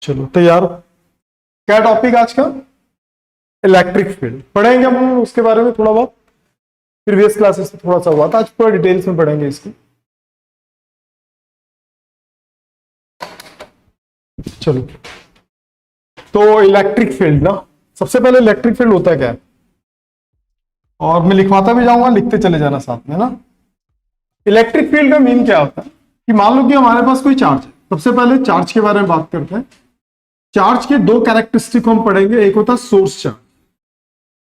चलो तैयार हो? क्या टॉपिक आज का? इलेक्ट्रिक फील्ड पढ़ेंगे हम उसके बारे में थोड़ा बहुत, प्रीवियस क्लासेस में थोड़ा सा हुआ था, आज पूरा डिटेल्स में पढ़ेंगे इसकी। चलो, तो इलेक्ट्रिक फील्ड ना, सबसे पहले इलेक्ट्रिक फील्ड होता है क्या है? और मैं लिखवाता भी जाऊंगा, लिखते चले जाना साथ में ना। इलेक्ट्रिक फील्ड का मीन क्या होता है कि मान लो कि हमारे पास कोई चार्ज है। सबसे पहले चार्ज के बारे में बात करते हैं। चार्ज के दो कैरेक्टरिस्टिक हम पढ़ेंगे, एक होता है सोर्स चार्ज,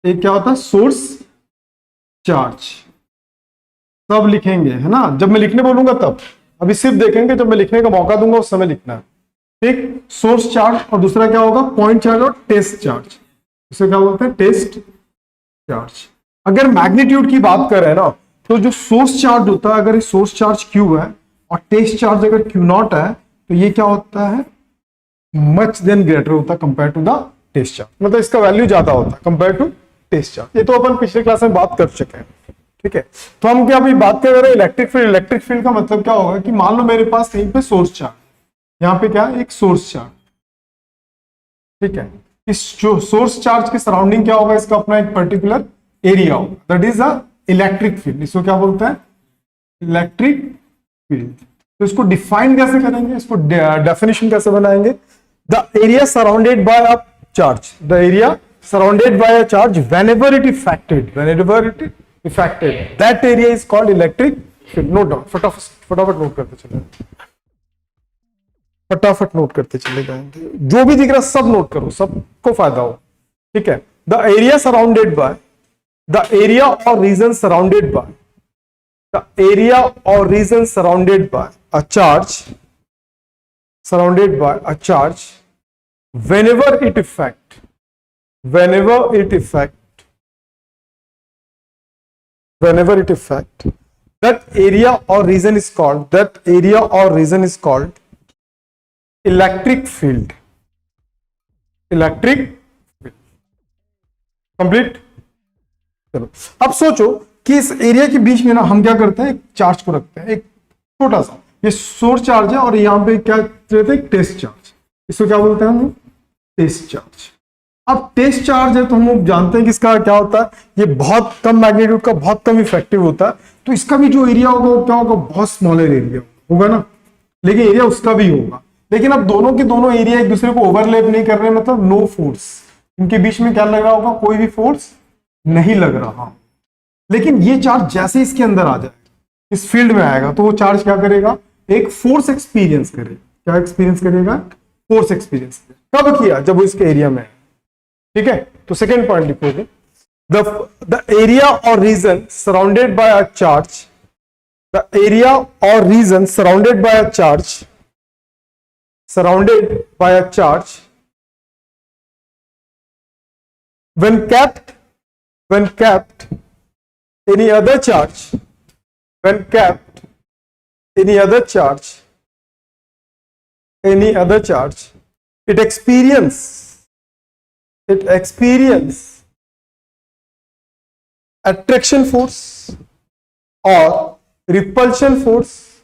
एक क्या होता है? Source charge. सब लिखेंगे है ना, जब मैं लिखने बोलूंगा तब, अभी सिर्फ देखेंगे, जब मैं लिखने का मौका दूंगा उस समय लिखना है। ठीक, सोर्स चार्ज और दूसरा क्या होगा? पॉइंट चार्ज और टेस्ट चार्ज। इसे क्या बोलते हैं? Test charge. अगर मैग्नीट्यूड की बात करें ना, तो जो सोर्स चार्ज होता है, अगर ये सोर्स चार्ज Q है और टेस्ट चार्ज अगर Q0 है, तो ये क्या होता है? मच देन ग्रेटर होता है compare to the test charge, मतलब इसका वैल्यू ज्यादा होता है कंपेयर टू टेस्ट चार्ज। ये तो अपन पिछले क्लास में बात कर चुके हैं। ठीक है, तो हम क्या अभी बात कर रहे हैं इलेक्ट्रिक फील्ड। इलेक्ट्रिक फील्ड का मतलब क्या होगा कि मान लो मेरे पास कहीं पे सोर्स चार्ज, यहाँ पे क्या है? एक सोर्स चार्ज। ठीक है, इस जो सोर्स चार्ज के सराउंडिंग क्या होगा? इसका अपना एक पर्टिकुलर एरिया होगा, that is a electric field. इसको क्या बोलते हैं? Electric field. तो इसको डिफाइन कैसे करेंगे, इसको डेफिनेशन कैसे बनाएंगे? The area surrounded by a charge, the area surrounded by a charge whenever it affected that area is called electric field. Note down, फटाफट नोट करते चले, फटाफट नोट करते चले जाएंगे, जो भी दिख रहा सब नोट करो, सबको फायदा हो। ठीक है, the area surrounded by, the area or region surrounded by, the area or region surrounded by a charge, whenever it affect that area or region is called electric field. Complete. चलो अब सोचो कि इस एरिया के बीच में ना हम क्या करते हैं? एक चार्ज को रखते हैं, एक छोटा सा, ये सोर्स चार्ज है, और यहाँ पे क्या रहता है? एक टेस्ट चार्ज। इसको क्या बोलते हैं हम? Test charge. अब टेस्ट चार्ज है तो हम जानते हैं कि इसका क्या होता है? ये बहुत कम मैग्नीट्यूड का, बहुत कम इफेक्टिव होता है, तो इसका भी जो एरिया होगा वो क्या होगा? बहुत स्मॉलर एरिया होगा ना, लेकिन एरिया उसका भी होगा। लेकिन अब दोनों के दोनों एरिया एक दूसरे को ओवरलैप नहीं कर रहे, मतलब नो फोर्स, इनके बीच में क्या लग रहा होगा? कोई भी फोर्स नहीं लग रहा। लेकिन ये चार्ज जैसे इसके अंदर आ जाए, इस फील्ड में आएगा, तो वो चार्ज क्या करेगा? एक फोर्स एक्सपीरियंस करेगा। क्या एक्सपीरियंस करेगा? Force experience. कब किया? जब वो इसके एरिया में है। ठीक है, तो सेकेंड पॉइंट लिखोगे, the area or region surrounded by a charge, the area or region surrounded by a charge when kept any other charge, it experience attraction force or repulsion force,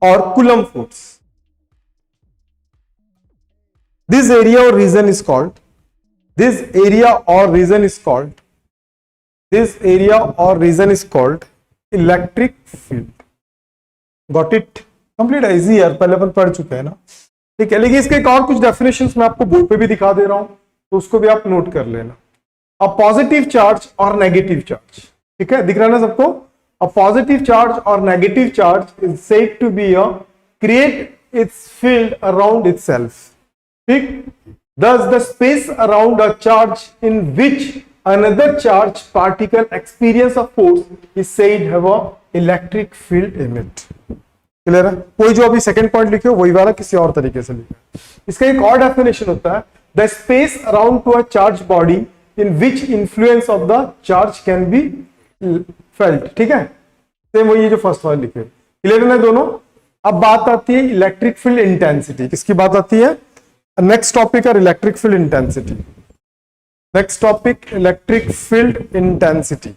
or Coulomb force. This area or region is called electric field. Got it? Complete है, easy यार, पहले अपन पढ़ चुके हैं ना। ठीक है, लेकिन इसके एक और कुछ डेफिनेशंस मैं आपको बोर्ड पे भी दिखा दे रहा हूं, तो उसको भी आप नोट कर लेना। अ पॉजिटिव चार्ज और नेगेटिव चार्ज, ठीक है, दिख रहा है ना सबको? अ पॉजिटिव चार्ज और negative charge is said to be create its field around itself. ठीक, thus the space around a charge in which another charge particle experience a force is said have a electric field in it. Clear है? कोई जो अभी second point लिखे हो वही वाला किसी और तरीके से लिखा। इसका एक और डेफिनेशन होता है, the space around to a charge body in which influence of the charge can be felt. ठीक है, सेम वही जो फर्स्ट वाले लिखे। क्लियर है ना दोनों? अब बात आती है इलेक्ट्रिक फील्ड इंटेंसिटी। किसकी बात आती है? नेक्स्ट टॉपिक है electric field intensity. Next topic electric field intensity.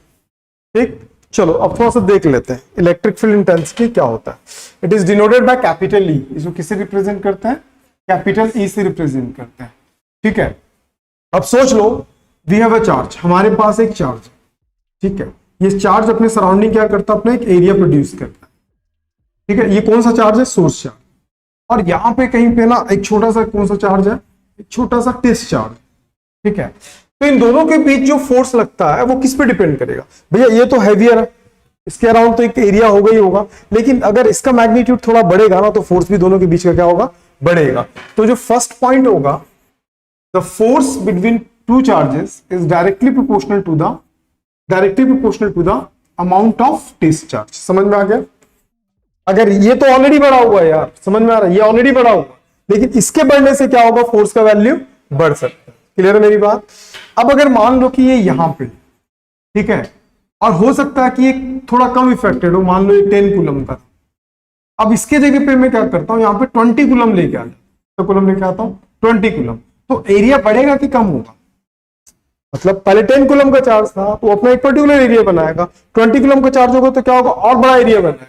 ठीक, चलो अब थोड़ा सा देख लेते हैं इलेक्ट्रिक फील्ड इंटेंसिटी क्या होता है। It is denoted by capital E, इसको किससे रिप्रेजेंट करते हैं, कैपिटल ई से रिप्रेजेंट करते हैं, ठीक है। अब सोच लो वी हैव अ चार्ज, हमारे पास एक चार्ज, ठीक है, ये चार्ज अपने सराउंडिंग क्या करता है, अपना एक एरिया प्रोड्यूस करता है, ठीक है। ये कौन सा चार्ज है, सोर्स चार्ज, और यहां पे कहीं पे ना एक छोटा सा कौन सा चार्ज है, एक छोटा सा टेस्ट चार्ज, ठीक है। तो इन दोनों के बीच जो फोर्स लगता है वो किस पे डिपेंड करेगा, भैया ये तो हैवियर है, इसके अराउंड तो एक एरिया होगा ही होगा, लेकिन अगर इसका मैग्नीट्यूड थोड़ा बढ़ेगा ना तो फोर्स भी दोनों के बीच का क्या होगा, बढ़ेगा। तो जो फर्स्ट पॉइंट होगा, the force between two charges is directly proportional to the amount of test charge. समझ में आ गया। अगर ये तो ऑलरेडी बढ़ा हुआ है यार, समझ में आ रहा है, ये ऑलरेडी बढ़ा हुआ, लेकिन इसके बढ़ने से क्या होगा, फोर्स का वैल्यू बढ़ सकता है। क्लियर है मेरी बात। अब अगर मान लो कि ये यहां पे, ठीक है, और हो सकता है कि ये थोड़ा कम इफेक्टेड हो, मान लो ये 10 कूलम का, अब इसके जगह पे मैं क्या करता हूं, यहां पे 20 कूलम लेके आता हूं, तो कूलम लेके आता हूं 20 कूलम, तो एरिया बढ़ेगा कि कम होगा, मतलब पहले 10 कूलम का चार्ज था तो अपना एक पर्टिकुलर एरिया बनाएगा, 20 कूलम का चार्ज होगा तो क्या होगा, और बड़ा एरिया बनाएगा।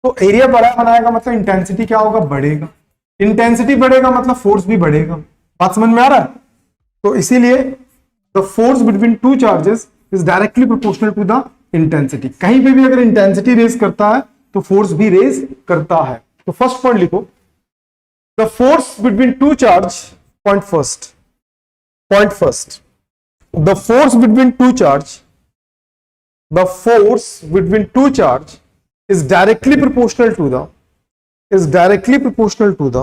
तो एरिया बड़ा बनाएगा मतलब इंटेंसिटी क्या होगा, बढ़ेगा। इंटेंसिटी बढ़ेगा मतलब फोर्स भी बढ़ेगा। बात समझ में आ रहा है। तो इसीलिए the force between two charges is directly proportional to the intensity. कहीं पे भी अगर इंटेंसिटी रेज करता है तो फोर्स भी रेज करता है। तो फर्स्ट पॉइंट लिखो, the force between to charge, point first, the force between to charge, the force between to charge is directly proportional to the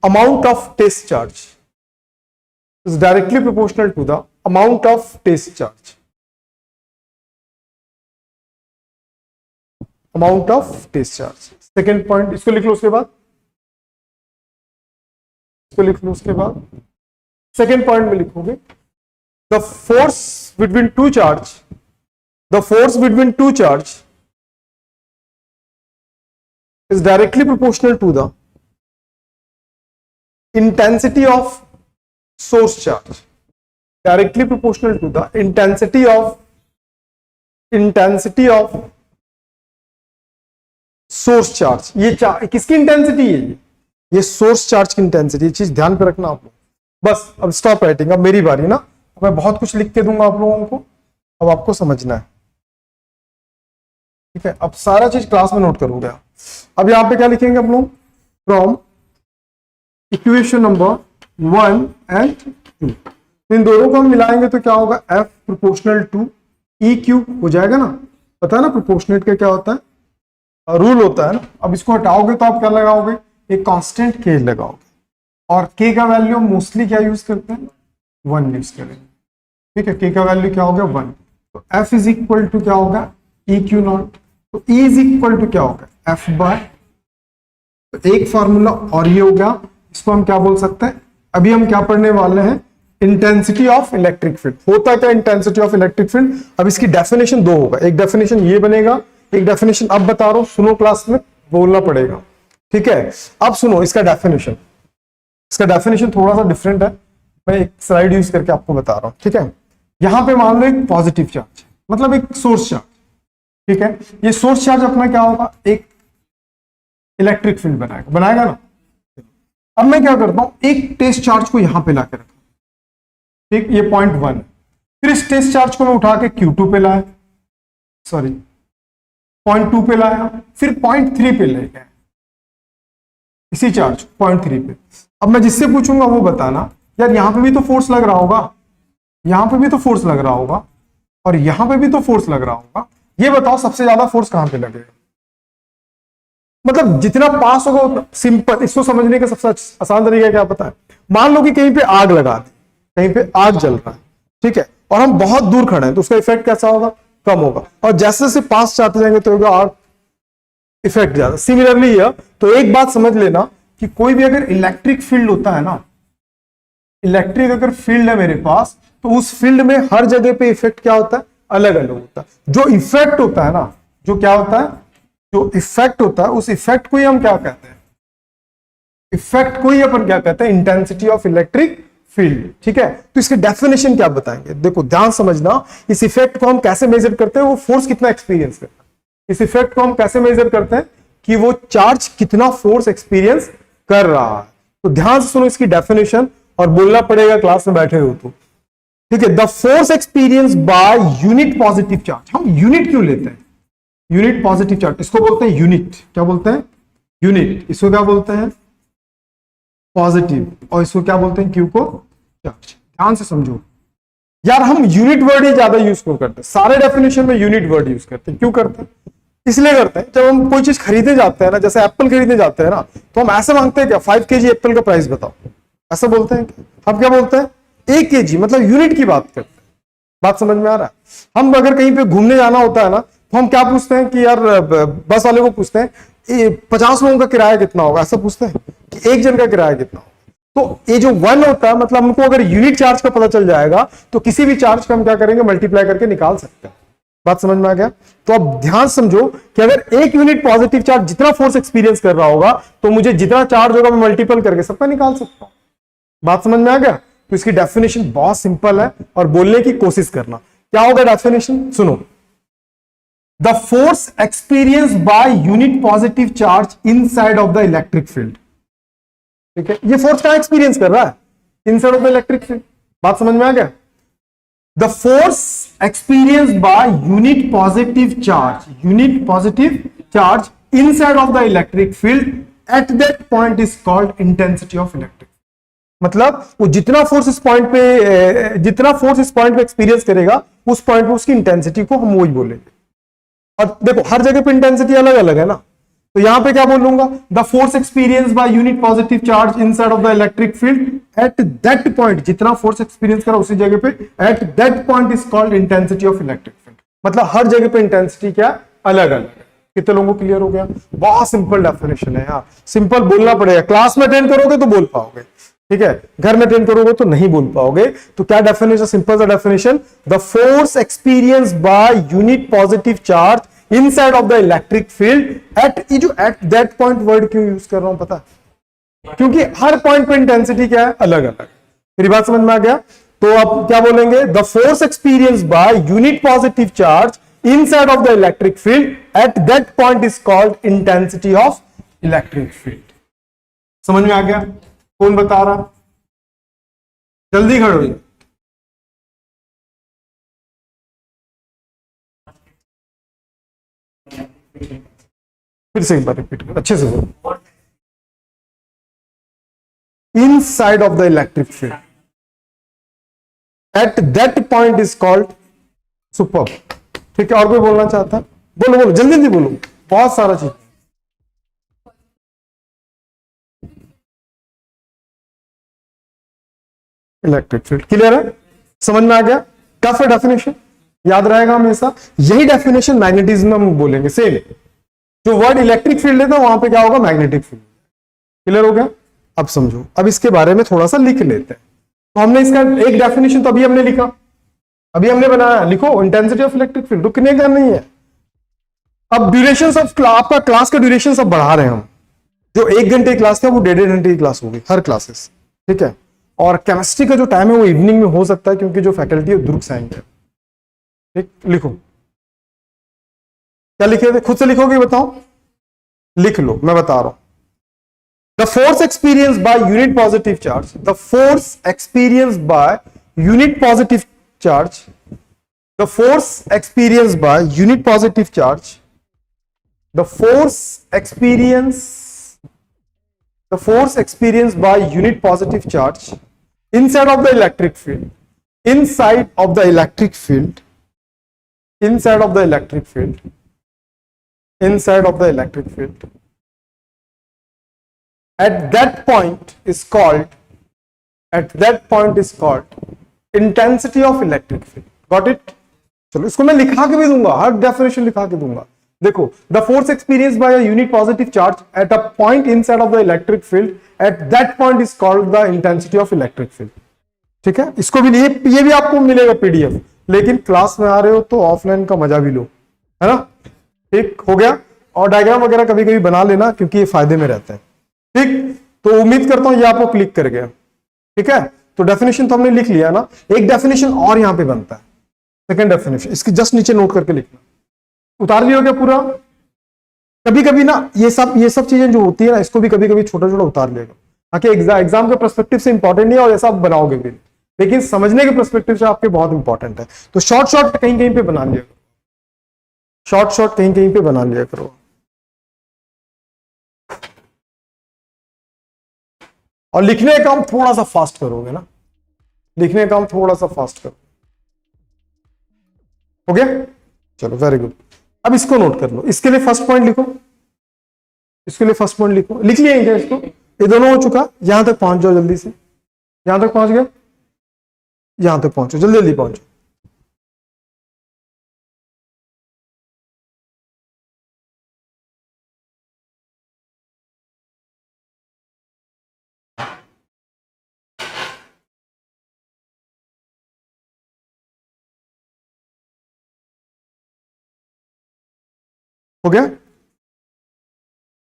amount of test charge, is directly proportional to the amount of test charge, amount of test charge। Second point इसको लिख लो, उसके बाद इसको लिख लो, उसके बाद सेकेंड पॉइंट में लिखोगे the force between to charge, the force between to charge is directly proportional to the intensity of source charge, directly proportional to the intensity of source charge। ये किसकी इंटेंसिटी है, ये सोर्स चार्ज की intensity. चीज ध्यान पे रखना आप लोग। बस अब स्टॉप राइटिंग, अब मेरी बारी ना, मैं बहुत कुछ लिख के दूंगा आप लोगों को, अब आपको समझना है, ठीक है। अब सारा चीज क्लास में नोट करोगे। अब यहां पे क्या लिखेंगे हम लोग, फ्रॉम इक्वेशन नंबर 1 एंड 2, इन दोनों को हम मिलाएंगे तो क्या होगा, F प्रोपोर्शनल टू EQ हो जाएगा ना। पता है ना प्रोपोर्शनेट का क्या होता है, रूल होता है ना। अब इसको हटाओगे तो आप क्या लगाओगे, एक कांस्टेंट K लगाओगे, और K का वैल्यू मोस्टली क्या यूज करते हैं, 1 यूज करेंगे, ठीक है। K का वैल्यू क्या होगा, 1। तो F इज इक्वल टू क्या होगा, EQ नॉट। तो E इज इक्वल टू क्या होगा, F बाय, तो एक फॉर्मूला और ये हो गया, इसको हम क्या बोल सकते हैं। अभी हम क्या पढ़ने वाले हैं, इंटेंसिटी ऑफ इलेक्ट्रिक फील्ड। होता क्या इंटेंसिटी ऑफ इलेक्ट्रिक फील्ड, अब इसकी डेफिनेशन दो होगा, एक डेफिनेशन ये बनेगा, एक डेफिनेशन अब बता रहा हूं, सुनो क्लास में बोलना पड़ेगा, ठीक है। अब सुनो इसका डेफिनेशन, थोड़ा सा डिफरेंट है, मैं एक स्लाइड यूज करके आपको बता रहा हूं, ठीक है। यहां पे मान लो एक पॉजिटिव चार्ज, मतलब एक सोर्स चार्ज, ठीक है। ये सोर्स चार्ज अपना क्या होगा, एक इलेक्ट्रिक फील्ड बनाएगा ना। अब मैं क्या करता हूं, एक टेस्ट चार्ज को यहां पे लाके रखा, ठीक, ये पॉइंट 1, फिर इस टेस्ट चार्ज को मैं उठा के Q2 पे लाया, सॉरी पॉइंट 2 पे लाया, फिर पॉइंट 3 पे ले गया इसी चार्ज पॉइंट 3 पे। अब मैं जिससे पूछूंगा वो बताना, यार यहां पे भी तो फोर्स लग रहा होगा, यहां पे भी तो फोर्स लग रहा होगा, और यहां पे भी तो फोर्स लग रहा होगा, ये बताओ सबसे ज्यादा फोर्स कहां पे लगेगा। मतलब जितना पास होगा, सिंपल, इसको समझने का सबसे आसान तरीका क्या पता है, मान लो कि कहीं पे आग लगा दी, कहीं पे आग जल रहा है, ठीक है, और हम बहुत दूर खड़े हैं, तो उसका इफेक्ट कैसा होगा, कम होगा, और जैसे जैसे पास जाते जाएंगे तो होगा आग इफेक्ट ज्यादा। सिमिलरली है, तो एक बात समझ लेना कि कोई भी अगर इलेक्ट्रिक फील्ड होता है ना, इलेक्ट्रिक अगर फील्ड है मेरे पास, तो उस फील्ड में हर जगह पे इफेक्ट क्या होता है, अलग अलग होता है। जो इफेक्ट होता है ना, जो क्या होता है, जो इफेक्ट होता है, उस इफेक्ट को ही हम क्या कहते हैं, इफेक्ट को ही अपन क्या कहते हैं, इंटेंसिटी ऑफ इलेक्ट्रिक फील्ड। ठीक है, तो इसके डेफिनेशन क्या बताएंगे, देखो ध्यान समझना। इस इफेक्ट को हम कैसे मेजर करते हैं, वो फोर्स कितना एक्सपीरियंस करता है। इस इफेक्ट को हम कैसे मेजर करते हैं कि वो चार्ज कितना फोर्स एक्सपीरियंस कर रहा है। तो ध्यान से सुनो इसकी डेफिनेशन, और बोलना पड़ेगा क्लास में बैठे हो तो। ठीक है, the force experience by unit positive charge. हम यूनिट क्यों लेते हैं, यूनिट पॉजिटिव चार्ज, इसको बोलते हैं यूनिट। क्या बोलते हैं, यूनिट। इसको क्या बोलते हैं, पॉजिटिव। और इसको क्या बोलते हैं, क्यू को चार्ज। ध्यान से समझो यार, हम यूनिट वर्ड ही ज्यादा यूज क्यों करते हैं, सारे डेफिनेशन में यूनिट वर्ड यूज करते हैं। क्यों करते हैं, इसलिए करते हैं, जब हम कोई चीज खरीदने जाते हैं ना, जैसे एप्पल खरीदने जाते हैं ना, तो हम ऐसे मांगते हैं क्या, 5 kg एप्पल का प्राइस बताओ, ऐसा बोलते हैं। हम क्या बोलते हैं, 1 kg, मतलब यूनिट की बात करते हैं। बात समझ में आ रहा है। हम अगर कहीं पे घूमने जाना होता है ना, तो हम क्या पूछते हैं कि यार, बस वाले को पूछते हैं 50 लोगों का किराया कितना होगा, ऐसा पूछते हैं कि एक जन का किराया कितना होगा। तो ये जो 1 होता है, मतलब हमको अगर यूनिट चार्ज का पता चल जाएगा, तो किसी भी चार्ज का हम क्या करेंगे, मल्टीप्लाई करके निकाल सकते हैं। बात समझ में आ गया। तो अब ध्यान समझो कि अगर 1 यूनिट पॉजिटिव चार्ज जितना फोर्स एक्सपीरियंस कर रहा होगा, तो मुझे जितना चार्ज होगा मैं मल्टीपल करके सबका निकाल सकता हूं। बात समझ में आ गया। तो इसकी डेफिनेशन बहुत सिंपल है, और बोलने की कोशिश करना। क्या होगा डेफिनेशन, सुनो। The force experience by unit positive charge inside of the electric field. ठीक है, ये फोर्स कहां एक्सपीरियंस कर रहा है, inside of the electric field. बात समझ में आ गया। The force experience by unit positive charge inside of the electric field at that point is called intensity of electric. मतलब वो जितना फोर्स इस पॉइंट पे एक्सपीरियंस करेगा, उस पॉइंट पे उसकी इंटेंसिटी को हम वही बोलेंगे। और देखो हर जगह पे इंटेंसिटी अलग अलग है ना, तो यहां पे क्या बोलूंगा, the force experience by unit positive charge inside of the electric field at that point, जितना फोर्स एक्सपीरियंस करा उसी जगह पे, at that point is called intensity of electric field. मतलब हर जगह पे इंटेंसिटी क्या अलग अलग है। कितने लोगों को क्लियर हो गया। बहुत सिंपल डेफिनेशन है यार, सिंपल बोलना पड़ेगा। क्लास में अटेंड करोगे तो बोल पाओगे, ठीक है, घर में अटेंड करोगे तो नहीं बोल पाओगे। तो क्या डेफिनेशन, सिंपल सा definition, the force experience by unit positive charge inside of the electric field at that point word क्यों यूज कर रहा हूं पता, क्योंकि हर पॉइंट पे इंटेंसिटी क्या है, अलग अलग। मेरी बात समझ में आ गया। तो अब क्या बोलेंगे, the force experience by unit positive charge inside of the electric field at that point is called intensity of electric field. समझ में आ गया। कौन बता रहा, जल्दी खड़े हो। फिर से एक बार रिपीट कर, अच्छे से बोलो। Inside of the electric field at that point is called super. ठीक है, और कोई बोलना चाहता है, बोलो बोलो, जल्दी जल्दी बोलो, बहुत सारा चीज। इलेक्ट्रिक फील्ड क्लियर है, समझ में आ गया। टफ है डेफिनेशन, याद रहेगा हमेशा। यही डेफिनेशन मैग्नेटिज्म में हम बोलेंगे, सेम। जो वर्ड इलेक्ट्रिक फील्ड है, तो वहां पे क्या होगा, मैग्नेटिक फील्ड। क्लियर हो गया। अब समझो, अब इसके बारे में थोड़ा सा लिख लेते हैं। तो हमने इसका एक डेफिनेशन तो अभी हमने लिखा, अभी हमने बनाया, लिखो इंटेंसिटी ऑफ इलेक्ट्रिक फील्ड, रुकने का नहीं है। अब ड्यूरेशन ऑफ आपका क्लास का ड्यूरेशन सब बढ़ा रहे हैं हम। जो 1 घंटे की क्लास था वो 1.5 घंटे की क्लास होगी हर क्लासेस। ठीक है, और केमिस्ट्री का जो टाइम है वो इवनिंग में हो सकता है, क्योंकि जो फैकल्टी है दुर्ग से आएंगे। ठीक, लिखो क्या लिखे थे, खुद से लिखोगे बताओ, लिख लो, मैं बता रहा हूं। The force experience by unit positive charge, the force experience by unit positive charge, the force experience by unit positive charge, the force experience by unit positive charge inside of the electric field, inside of the electric field, inside of the electric field, inside of the electric field, at that point is called intensity of electric field. Got it? चलो इसको मैं लिखा के भी दूंगा, हर definition लिखा के दूंगा। देखो, the force experience by a unit positive charge at a point inside of the electric field at that point is called the intensity of electric field. ठीक है, इसको भी ये भी आपको मिलेगा पीडीएफ, लेकिन क्लास में आ रहे हो तो ऑफलाइन का मजा भी लो, है ना। ठीक हो गया। और डायग्राम वगैरह कभी कभी बना लेना, क्योंकि ये फायदे में रहता है। ठीक, तो उम्मीद करता हूं ये आपको क्लिक कर गया। ठीक है, तो डेफिनेशन तो हमने लिख लिया ना, एक डेफिनेशन और यहां पे बनता है, सेकंड डेफिनेशन, इसकी जस्ट नीचे नोट करके लिखना। उतार लिया क्या पूरा? कभी कभी ना ये सब चीजें जो होती है ना, इसको भी कभी कभी छोटा छोटा उतार लेगा, ताकि एग्जाम के पर्सपेक्टिव से इंपॉर्टेंट नहीं है और ऐसा आप बनाओगे भी, लेकिन समझने के पर्सपेक्टिव से आपके बहुत इंपॉर्टेंट है। तो शॉर्ट कहीं कहीं पे बना लिया करो, शॉर्ट कहीं कहीं पे बना लिया करो। और लिखने का काम थोड़ा सा फास्ट करोगे ना, लिखने का काम थोड़ा सा फास्ट करो। ओके, चलो वेरी गुड। अब इसको नोट कर लो, इसके लिए फर्स्ट पॉइंट लिखो, इसके लिए फर्स्ट पॉइंट लिखो। लिख लिया क्या इसको? ये दोनों हो चुका, यहां तक पहुंच जाओ जल्दी से, यहां तक पहुंच गए, यहां तक पहुंचो, जल्दी जल्दी पहुंचो। हो गया?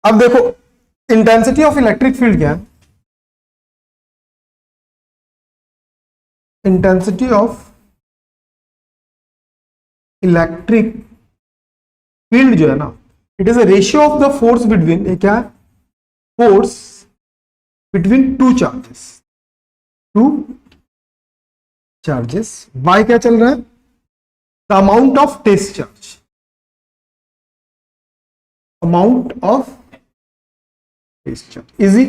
अब देखो इंटेंसिटी ऑफ इलेक्ट्रिक फील्ड क्या है? इंटेंसिटी ऑफ इलेक्ट्रिक फील्ड जो है ना, it is a ratio of the force between, ये क्या है? Force between two charges by क्या चल रहा है? The amount of test charge, amount of test charge. Easy.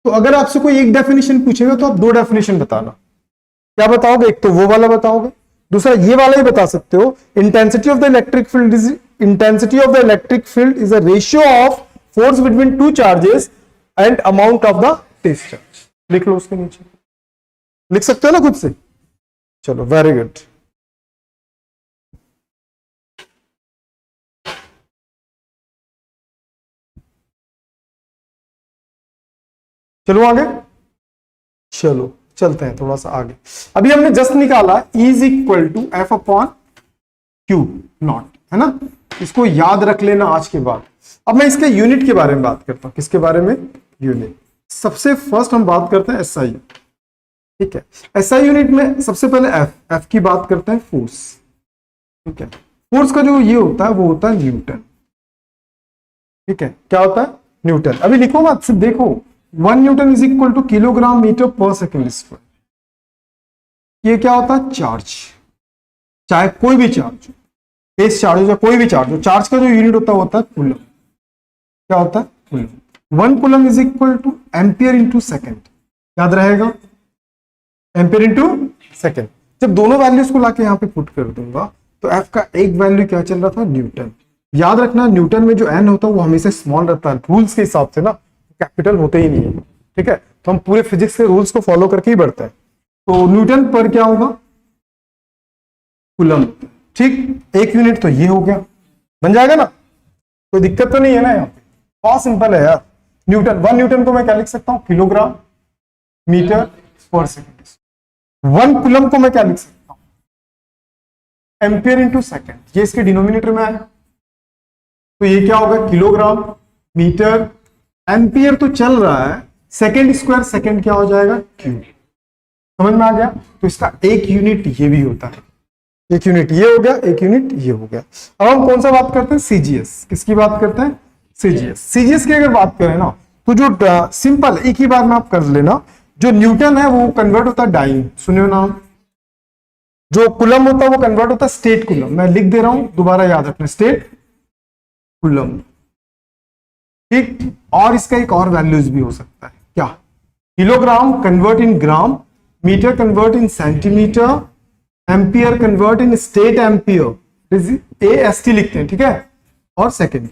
तो अगर आपसे कोई एक डेफिनेशन पूछेगा तो आप दो डेफिनेशन बताना। क्या बताओगे? एक तो वो वाला बताओगे, दूसरा ये वाला ही बता सकते हो। Intensity of the electric field is, intensity of the electric field is a ratio of force between two charges and amount of the test charge. लिख लो उसके नीचे, लिख सकते हो ना खुद से? चलो वेरी गुड। चलो आगे, चलो चलते हैं थोड़ा सा आगे। अभी हमने जस्ट निकाला E is equal to F upon Q naught, है ना? इसको याद रख लेना आज के बाद। अब मैं इसके यूनिट के बारे में बात करता हूं। किसके बारे में? यूनिट। सबसे फर्स्ट हम बात करते हैं SI, ठीक है? SI यूनिट में सबसे पहले एफ की बात करते हैं, फोर्स, ठीक है? फोर्स का जो ये होता है वो होता है न्यूटन, ठीक है? क्या होता है? न्यूटन। अभी लिखो मत, सिर्फ देखो। 1 newton is equal to kilogram metre per second square. ये क्या होता है? चार्ज। चाहे कोई भी चार्ज हो, टेस्ट चार्ज हो या कोई भी चार्ज हो, चार्ज का जो यूनिट होता है कूलम। क्या होता है? Coulomb. 1 coulomb is equal two ampere into second. याद रहेगा? Ampere into second. जब दोनों वैल्यूज को लाके यहां पे पुट कर दूंगा तो एफ का एक वैल्यू क्या चल रहा था? न्यूटन। याद रखना, न्यूटन में जो एन होता है वो हमेशा स्मॉल रहता है, रूल्स के हिसाब से ना, कैपिटल होते ही नहीं है, ठीक है? तो हम पूरे फिजिक्स के रूल्स को फॉलो करके ही बढ़ते हैं। तो न्यूटन पर क्या होगा? कूलम, ठीक? एक यूनिट तो ये हो गया, बन जाएगा ना? कोई दिक्कत तो नहीं है ना यहाँ पे? बहुत सिंपल है यार। न्यूटन, 1 न्यूटन को मैं क्या लिख सकता हूँ? Kilogram metre per second. 1 coulomb को मैं क्या लिख सकता हूँ? Ampere into second. ये इसके डिनोमिनेटर में आएगा, तो ये क्या होगा? किलोग्राम मीटर, एम्पियर तो चल रहा है, सेकेंड स्क्वायर, सेकेंड क्या हो जाएगा? क्यूब। समझ में आ गया? तो इसका एक यूनिट ये भी होता है, एक यूनिट ये हो गया, एक यूनिट ये हो गया। अब हम कौन सा बात करते हैं? सीजीएस। किसकी बात करते हैं? सीजीएस। सीजीएस की अगर बात करें ना, तो जो सिंपल एक ही बार में आप कर लेना, जो न्यूटन है वो कन्वर्ट होता है डाइन, सुनियो नाम। जो कूलम होता है वो कन्वर्ट होता है स्टेट कूलम। मैं लिख दे रहा हूं, दोबारा याद रखना, स्टेट कूलम, ठीक? और इसका एक और वैल्यूज भी हो सकता है, क्या? Kilogram convert in gram, metre convert in centimetre, ampere convert in stat ampere, AST लिखते हैं, ठीक है? और सेकेंड,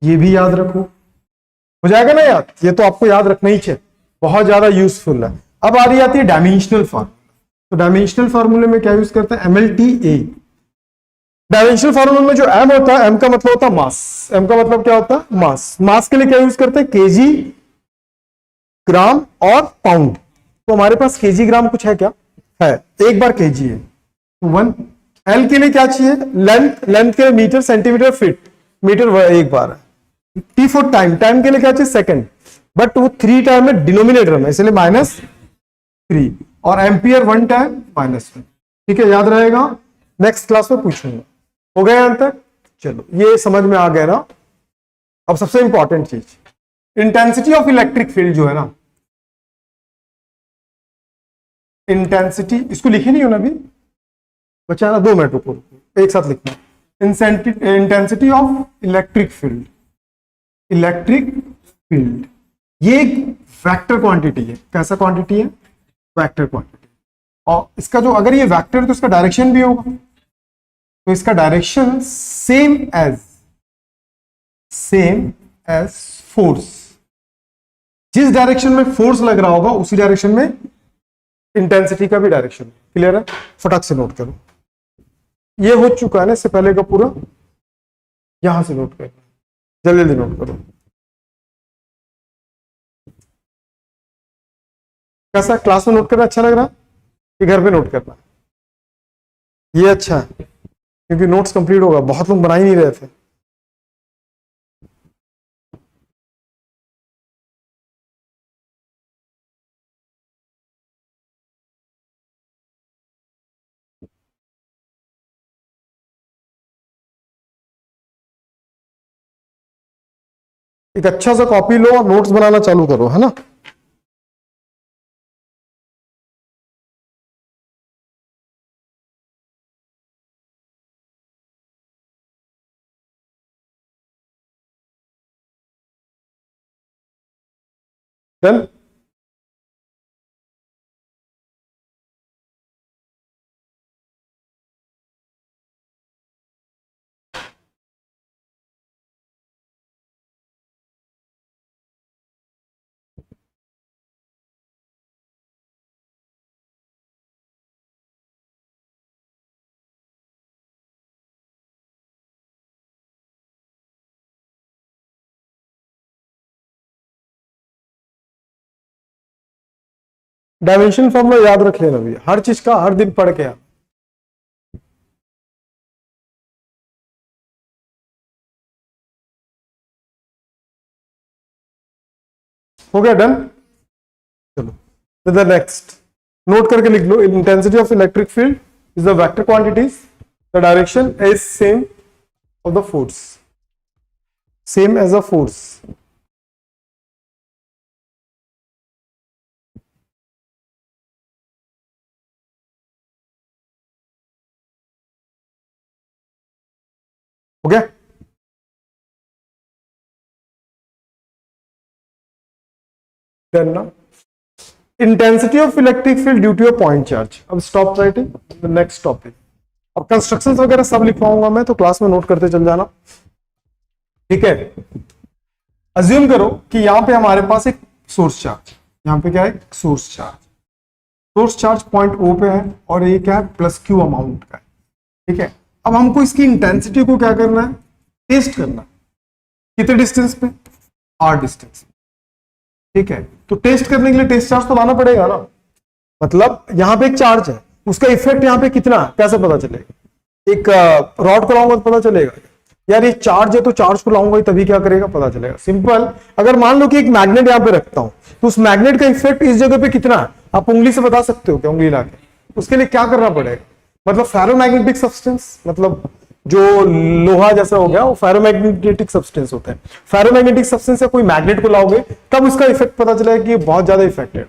ये भी याद रखो। हो जाएगा ना याद? ये तो आपको याद रखना ही चाहिए, बहुत ज्यादा यूजफुल है। अब आ रही आती है डायमेंशनल फार्मूला। तो डायमेंशनल फार्मूले में क्या यूज करते हैं? MLTA। डायमेंशनल फार्मूला में जो m होता है, m का मतलब होता है मास। m का मतलब क्या होता है? मास। मास के लिए क्या यूज करते हैं? केजी, ग्राम और पाउंड। तो हमारे पास केजी ग्राम कुछ है क्या? है, एक बार केजी है। 1 L के लिए क्या चाहिए? लेंथ, लेंथ के लिए मीटर, सेंटीमीटर, फीट, मीटर एक बार है। T फॉर टाइम, टाइम के लिए क्या चाहिए? सेकंड, बट वो 3 टाइम में डिनोमिनेटर में, इसलिए -3। और एम्पियर 1 टाइम -1। ठीक है, याद रहेगा, नेक्स्ट क्लास में पूछूंगा। हो गया यहां तक? चलो, ये समझ में आ गया ना। अब सबसे इंपॉर्टेंट चीज, इंटेंसिटी ऑफ इलेक्ट्रिक फील्ड जो है ना, इंटेंसिटी, इसको लिखे नहीं हो ना अभी बच्चा ना, 2 मिनट रुको, एक साथ लिखना। Intensity of electric field, electric field ये एक वेक्टर क्वांटिटी है। कैसा क्वांटिटी है? Vector quantity. और इसका जो, अगर ये वेक्टर है तो इसका डायरेक्शन भी होगा, तो इसका डायरेक्शन सेम एज फोर्स। जिस डायरेक्शन में फोर्स लग रहा होगा उसी डायरेक्शन में इंटेंसिटी का भी डायरेक्शन। क्लियर है? फटाक से नोट करो। ये हो चुका है ना इससे पहले का पूरा, यहां से नोट करो, जल्दी जल्दी नोट करो। कैसा, क्लास में नोट करना अच्छा लग रहा है कि घर पे नोट करना? ये अच्छा है, क्योंकि नोट्स कंप्लीट होगा, बहुत लोग बना ही नहीं रहे थे। एक अच्छा सा कॉपी लो और नोट्स बनाना चालू करो, है ना। डन। डायमेंशन फॉर्मूला याद रख लेना भैया, हर चीज का हर दिन पढ़ के आ। हो गया? डन। चलो द नेक्स्ट, नोट करके लिख लो। Intensity of electric field is the vector quantities, the direction is same of the force, same as a force. हो गया? डन ना। Intensity of electric field due to a point charge. अब stop writing, the next topic. अब constructions वगैरह सब लिखवाऊंगा मैं, तो class में नोट करते चल जाना। ठीक है, अज्यूम करो कि यहां पे हमारे पास एक सोर्स चार्ज, यहां पे क्या है? Source charge. Source charge point O पे है और ये क्या है? +Q अमाउंट का है। ठीक है, अब हमको इसकी इंटेंसिटी को क्या करना है? टेस्ट करना। कितने डिस्टेंस पे? R distance. ठीक है, तो टेस्ट करने के लिए टेस्ट चार्ज तो लाना पड़ेगा ना। मतलब यहां पे एक चार्ज है, उसका इफेक्ट यहां पे कितना, कैसे पता चलेगा? एक रॉड को लाऊंगा तो पता चलेगा यार ये चार्ज है, तो चार्ज को लाऊंगा तभी क्या करेगा, पता चलेगा। सिंपल, अगर मान लो कि एक मैग्नेट यहां पे रखता हूं, तो उस मैग्नेट का इफेक्ट इस जगह पे कितना है आप उंगली से बता सकते हो क्या? उंगली लाके उसके लिए क्या करना पड़ेगा? मतलब फेरोमैग्नेटिक सब्सटेंस, मतलब जो लोहा जैसा हो गया वो फेरोमैग्नेटिक सब्सटेंस होता है। फेरोमैग्नेटिक सब्सटेंस से कोई मैग्नेट को लाओगे तब उसका इफेक्ट पता चलेगा कि ये बहुत ज्यादा इफेक्टेड है।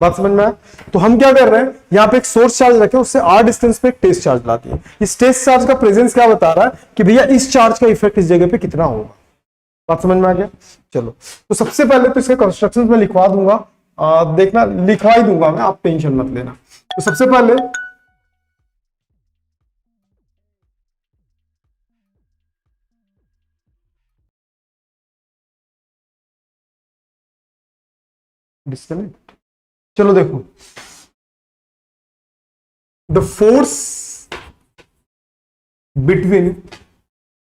बात समझ में आया? तो हम क्या कर रहे हैं, यहाँ पे एक सोर्स चार्ज रखे, उससे R डिस्टेंस पे एक टेस्ट चार्ज लाती है। इस टेस्ट चार्ज का प्रेजेंस क्या बता रहा है कि भैया इस चार्ज का इफेक्ट इस जगह पे कितना होगा। बात समझ में आ गया? चलो, तो सबसे पहले तो इसके कंस्ट्रक्शंस में लिखवा दूंगा, देखना लिखवा ही दूंगा मैं, आप टेंशन मत लेना। तो सबसे पहले डिस्कनेक्ट, चलो देखो, the force between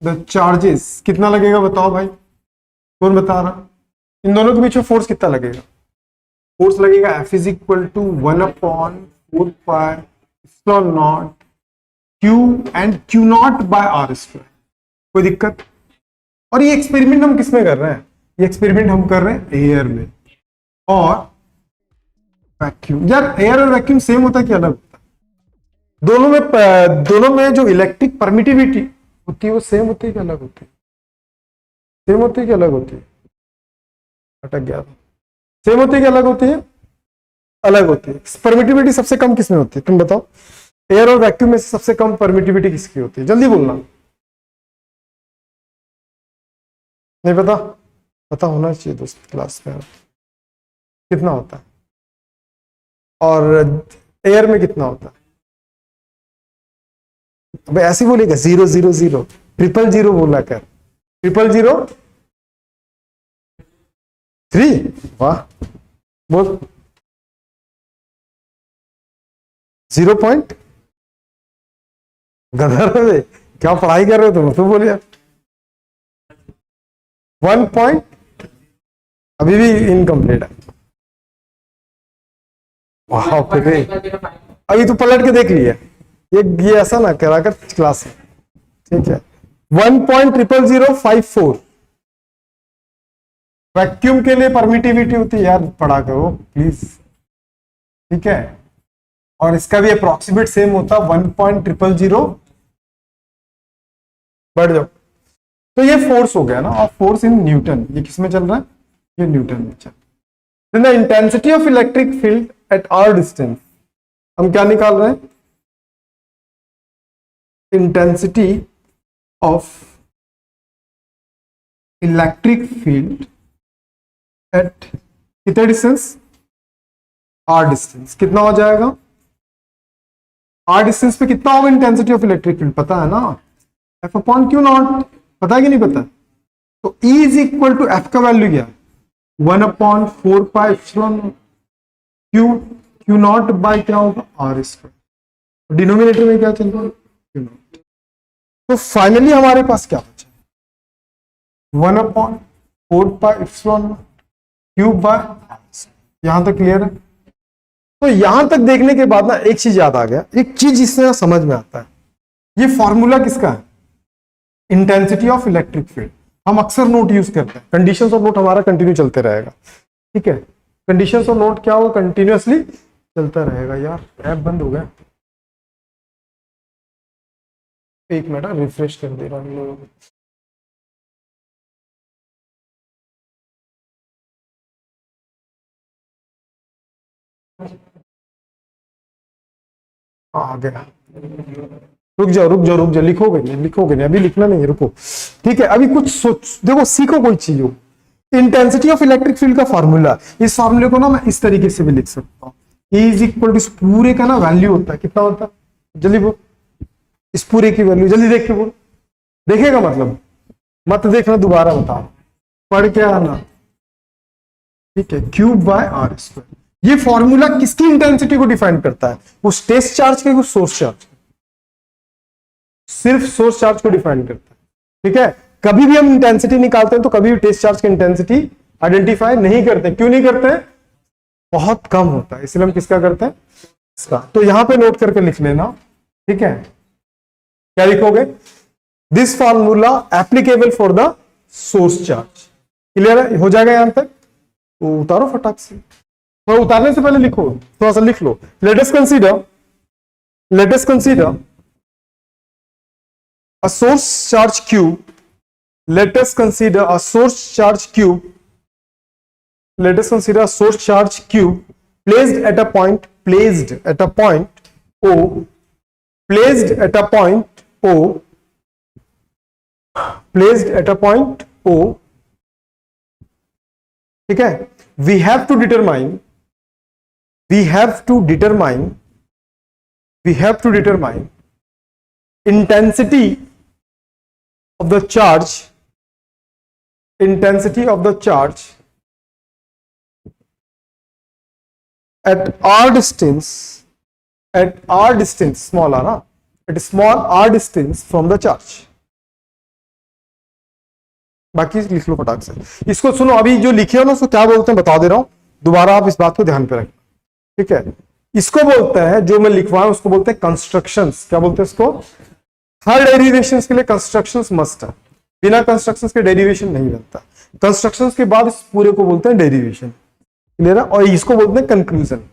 the charges कितना लगेगा बताओ भाई, कौन बता रहा? इन दोनों के बीच में फोर्स कितना लगेगा? फोर्स लगेगा F = 1/4πε0 Q एंड Q0/r²। कोई दिक्कत? और ये एक्सपेरिमेंट हम किसमें कर रहे हैं? ये एक्सपेरिमेंट हम कर रहे हैं एयर में, और वैक्यूम, यार एयर और वैक्यूम सेम होता है कि अलग होता है? दोनों में जो इलेक्ट्रिक परमिटिविटी होती है वो सेम होती है कि अलग होती है? सेम होती है कि अलग होती है? अटक गया। सेम होती है कि अलग होती है? अलग होती है। परमिटिविटी सबसे कम किसमें होती है तुम बताओ? एयर और वैक्यूम में से सबसे कम परमिटिविटी किसकी होती है? जल्दी बोलना। नहीं पता? पता होना चाहिए दोस्त क्लास में। कितना होता है? और एयर में कितना होता है? अब ऐसे बोलेगा 000, 000 बोला कर। 00003। वाह, बोल। 0 पॉइंट। गधर में क्या पढ़ाई कर रहे हो तुम? तो बोलिए 1 पॉइंट अभी भी इनकम्प्लीट है। वाह, अभी तो पलट के देख लिया। ये ऐसा ना करा कर क्लास में, ठीक है? 1.00054 वैक्यूम के लिए परमिटिविटी होती है यार, पढ़ा करो प्लीज, ठीक है? और इसका भी अप्रोक्सीमेट सेम होता 1.000। बढ़ जाओ। तो ये फोर्स हो गया ना, और फोर्स इन न्यूटन, ये किसमें चल रहा है? ये न्यूटन में चल रहा है। The intensity of electric field at R distance, हम क्या निकाल रहे हैं? Intensity of electric field at कितने डिस्टेंस? R distance. कितना हो जाएगा? आर डिस्टेंस पे कितना होगा इंटेंसिटी ऑफ इलेक्ट्रिक फील्ड? पता है ना? F upon Q naught. पता है कि नहीं पता? तो E is equal to F का वैल्यू क्या? 1/4πε क्यू नॉट बाई क्या होगा? Are square. डिनोमिनेटर में क्या चल रहा है? Q not. तो फाइनली हमारे पास क्या बचा? 1/4πε क्यूब बाय आर। यहां तक क्लियर है? तो यहां तक देखने के बाद ना एक चीज याद आ गया, एक चीज इससे समझ में आता है। ये फॉर्मूला किसका है? Intensity of electric field. हम अक्सर नोट यूज करते हैं। कंडीशंस ऑफ नोट हमारा कंटिन्यू चलते रहेगा, ठीक है? कंडीशंस ऑफ नोट क्या होगा? कंटिन्यूअसली चलता रहेगा। यार ऐप बंद हो गया, एक मिनट रिफ्रेश कर दे रहा हूं। आ गया। रुक जाओ, लिखोगे नहीं, अभी लिखना नहीं है, रुको, ठीक है? अभी कुछ सोच, देखो, सीखो कोई चीज हो। इंटेंसिटी ऑफ इलेक्ट्रिक फील्ड का फॉर्मूला, इस फॉर्मूले को ना मैं इस तरीके से भी लिख सकता हूँ। E इज इक्वल टू, इस पूरे का ना वैल्यू होता है, कितना होता है? जल्दी बोल, इस पूरे की वैल्यू जल्दी देख के बोल। देखेगा मतलब मत देखना, दोबारा बता, पढ़ के आना, ठीक है? Cube by R square. ये फॉर्मूला किसकी इंटेंसिटी को डिफाइन करता है? वो टेस्ट चार्ज के, सोर्स चार्ज? सिर्फ सोर्स चार्ज को डिफाइन करता है, ठीक है? कभी भी हम इंटेंसिटी निकालते हैं तो कभी भी टेस्ट चार्ज की इंटेंसिटी आइडेंटिफाई नहीं करते। क्यों नहीं करते? बहुत कम होता है, इसलिए हम किसका करते हैं? इसका। तो यहां पे नोट करके लिख लेना, ठीक है? क्या लिखोगे? This formula applicable for the source charge. Clear है? हो जाएगा यहां तक? तो उतारो फटाक से। तो उतारने से पहले लिखो, थोड़ा सा लिख लो। Let us consider a source charge q. Let us consider a source charge q. Let us consider a source charge q placed at a point O. Placed at a point O. ठीक है? We have to determine intensity of the charge at r distance, small r, at small r distance from the charge। बाकी लिख लो फटाक से। इसको सुनो, अभी जो लिखे हो ना उसको क्या बोलते हैं बता दे रहा हूं, दोबारा आप इस बात को ध्यान पे रखें, ठीक है? इसको बोलते हैं, जो मैं लिखवाऊं उसको बोलते हैं कंस्ट्रक्शंस। क्या बोलते हैं इसको? हर डेरिवेशन के लिए कंस्ट्रक्शंस मस्ट है, बिना कंस्ट्रक्शंस के डेरिवेशन नहीं बनता। कंस्ट्रक्शंस के बाद इस पूरे को बोलते हैं डेरिवेशन। क्लियर है? और इसको बोलते हैं कंक्लूजन।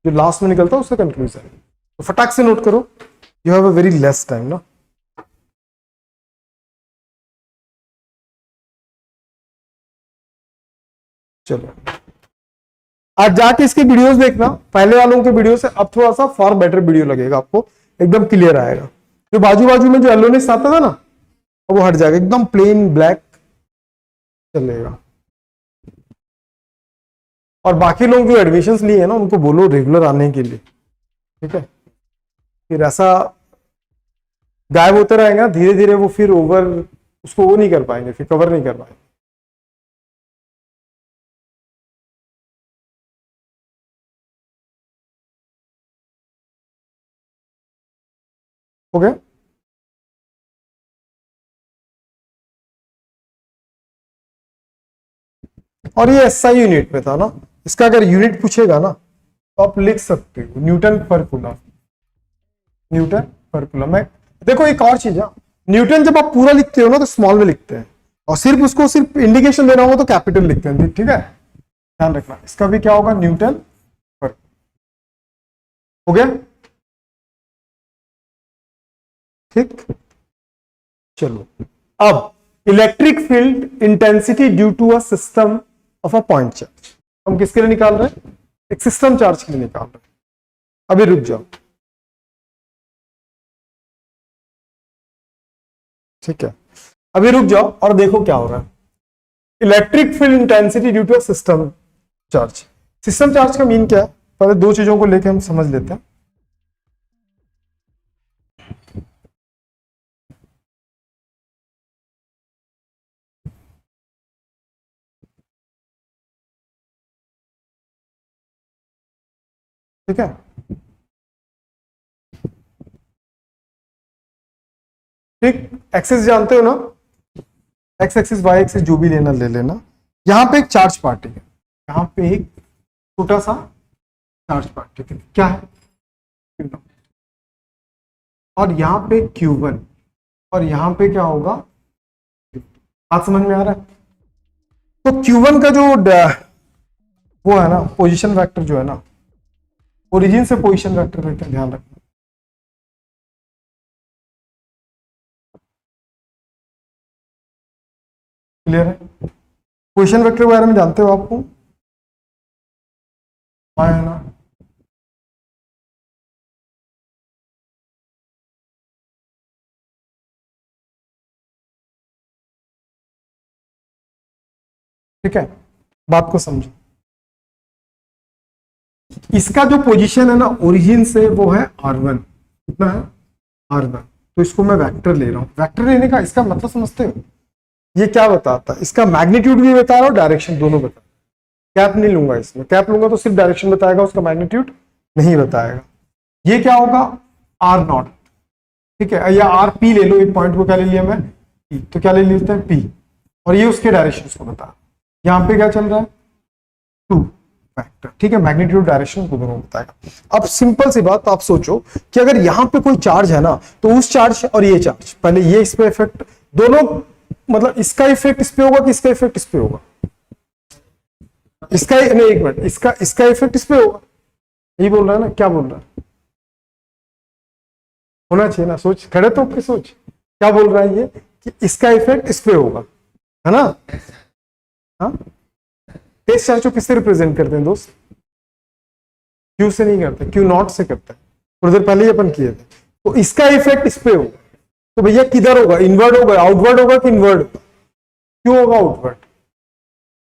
जो लास्ट में निकलता है उसका कंक्लूजन। तो फटाक से नोट करो, you have a very less time ना। चलो आज जाके इसके वीडियोस देखना, पहले वालों के वीडियो से अब थोड़ा सा फॉर बेटर वीडियो लगेगा आपको, एकदम क्लियर आएगा। जो बाजू बाजू में जो येलोनेस आता था ना वो हट जाएगा, एकदम प्लेन ब्लैक चलेगा। और बाकी लोग जो एडमिशन लिए हैं ना उनको बोलो रेगुलर आने के लिए, ठीक है। फिर ऐसा गायब होते रहेगा धीरे धीरे, वो फिर ओवर उसको वो नहीं कर पाएंगे, फिर कवर नहीं कर पाएंगे। ओके और ये एसआई यूनिट में था ना, इसका अगर यूनिट पूछेगा ना तो आप लिख सकते हो न्यूटन पर कूलम, न्यूटन पर कूलम है। देखो एक और चीज है, न्यूटन जब आप पूरा लिखते हो ना तो स्मॉल में लिखते हैं, और सिर्फ उसको सिर्फ इंडिकेशन देना होगा तो कैपिटल लिखते हैं, ठीक है, ध्यान रखना। इसका भी क्या होगा, न्यूटन पर। हो गया, ठीक। चलो अब electric field intensity due to a system of a point charge, हम किसके लिए निकाल रहे हैं, एक सिस्टम चार्ज के लिए निकाल रहे हैं। अभी रुक जाओ, ठीक है, अभी रुक जाओ और देखो क्या हो रहा है। Electric field intensity due to a system charge, system charge का मीन क्या है, पहले दो चीजों को लेकर हम समझ लेते हैं। ठीक है, ठीक, एक्सिस जानते हो ना, एक्स एक्सिस वाई एक्सिस जो भी लेना ले लेना। यहां पे एक चार्ज पार्टिकल, यहां पे एक छोटा सा चार्ज पार्टिकल क्या है, Q0, और यहां पे Q1, और यहां पे क्या होगा, बात समझ में आ रहा है। तो Q1 का जो वो है ना पोजीशन वेक्टर जो है ना, ओरिजिन से पोजीशन वेक्टर रहता है, ध्यान रखना। क्लियर है, पोजीशन वेक्टर के बारे में जानते हो आपको, है ना। ठीक है, बात को समझो। इसका जो पोजीशन है ना ओरिजिन से वो है R1, कितना है R1, तो इसको मैं वेक्टर ले रहा हूं। वेक्टर लेने का इसका मतलब समझते हो, ये क्या बताता है, इसका मैग्नीट्यूड भी बता रहा हूं, डायरेक्शन दोनों बता। कैप नहीं लूंगा इसमें, कैप लूंगा तो सिर्फ डायरेक्शन बताएगा, उसका मैग्नीट्यूड नहीं बताएगा। ये क्या होगा R0, ठीक है, या RP ले लो, एक पॉइंट को क्या ले लिया मैं P, तो क्या ले लेते हैं P, और ये उसके डायरेक्शन को बता। यहां पे क्या चल रहा है 2 वेक्टर, ठीक है, मैग्नीट्यूड डायरेक्शन को दोनों बताएगा। अब सिंपल सी बात, आप सोचो कि अगर यहां पे कोई चार्ज है ना, तो उस चार्ज और ये चार्ज, पहले ये इस पे इफेक्ट, दोनों मतलब इसका इफेक्ट इस पे होगा कि इसका इफेक्ट इस पे होगा, इसका नहीं, एक मिनट, इसका इफेक्ट इस पे होगा, यही बोल रहा है ना, क्या बोल रहा है, होना चाहिए ना, सोच खड़े तो आपकी सोच, क्या बोल रहा है ये कि इसका इफेक्ट इस पे होगा, है ना। हाँ, टेस्ट चार्ज को किससे रिप्रेजेंट करते हैं दोस्त, क्यू से नहीं करते, क्यू नॉट से करते हैं, थोड़ी देर पहले ही अपन किए थे। तो इसका इफेक्ट इस पे होगा, तो भैया किधर होगा, इनवर्ड होगा, आउटवर्ड होगा कि इनवर्ड, क्यों होगा आउटवर्ड।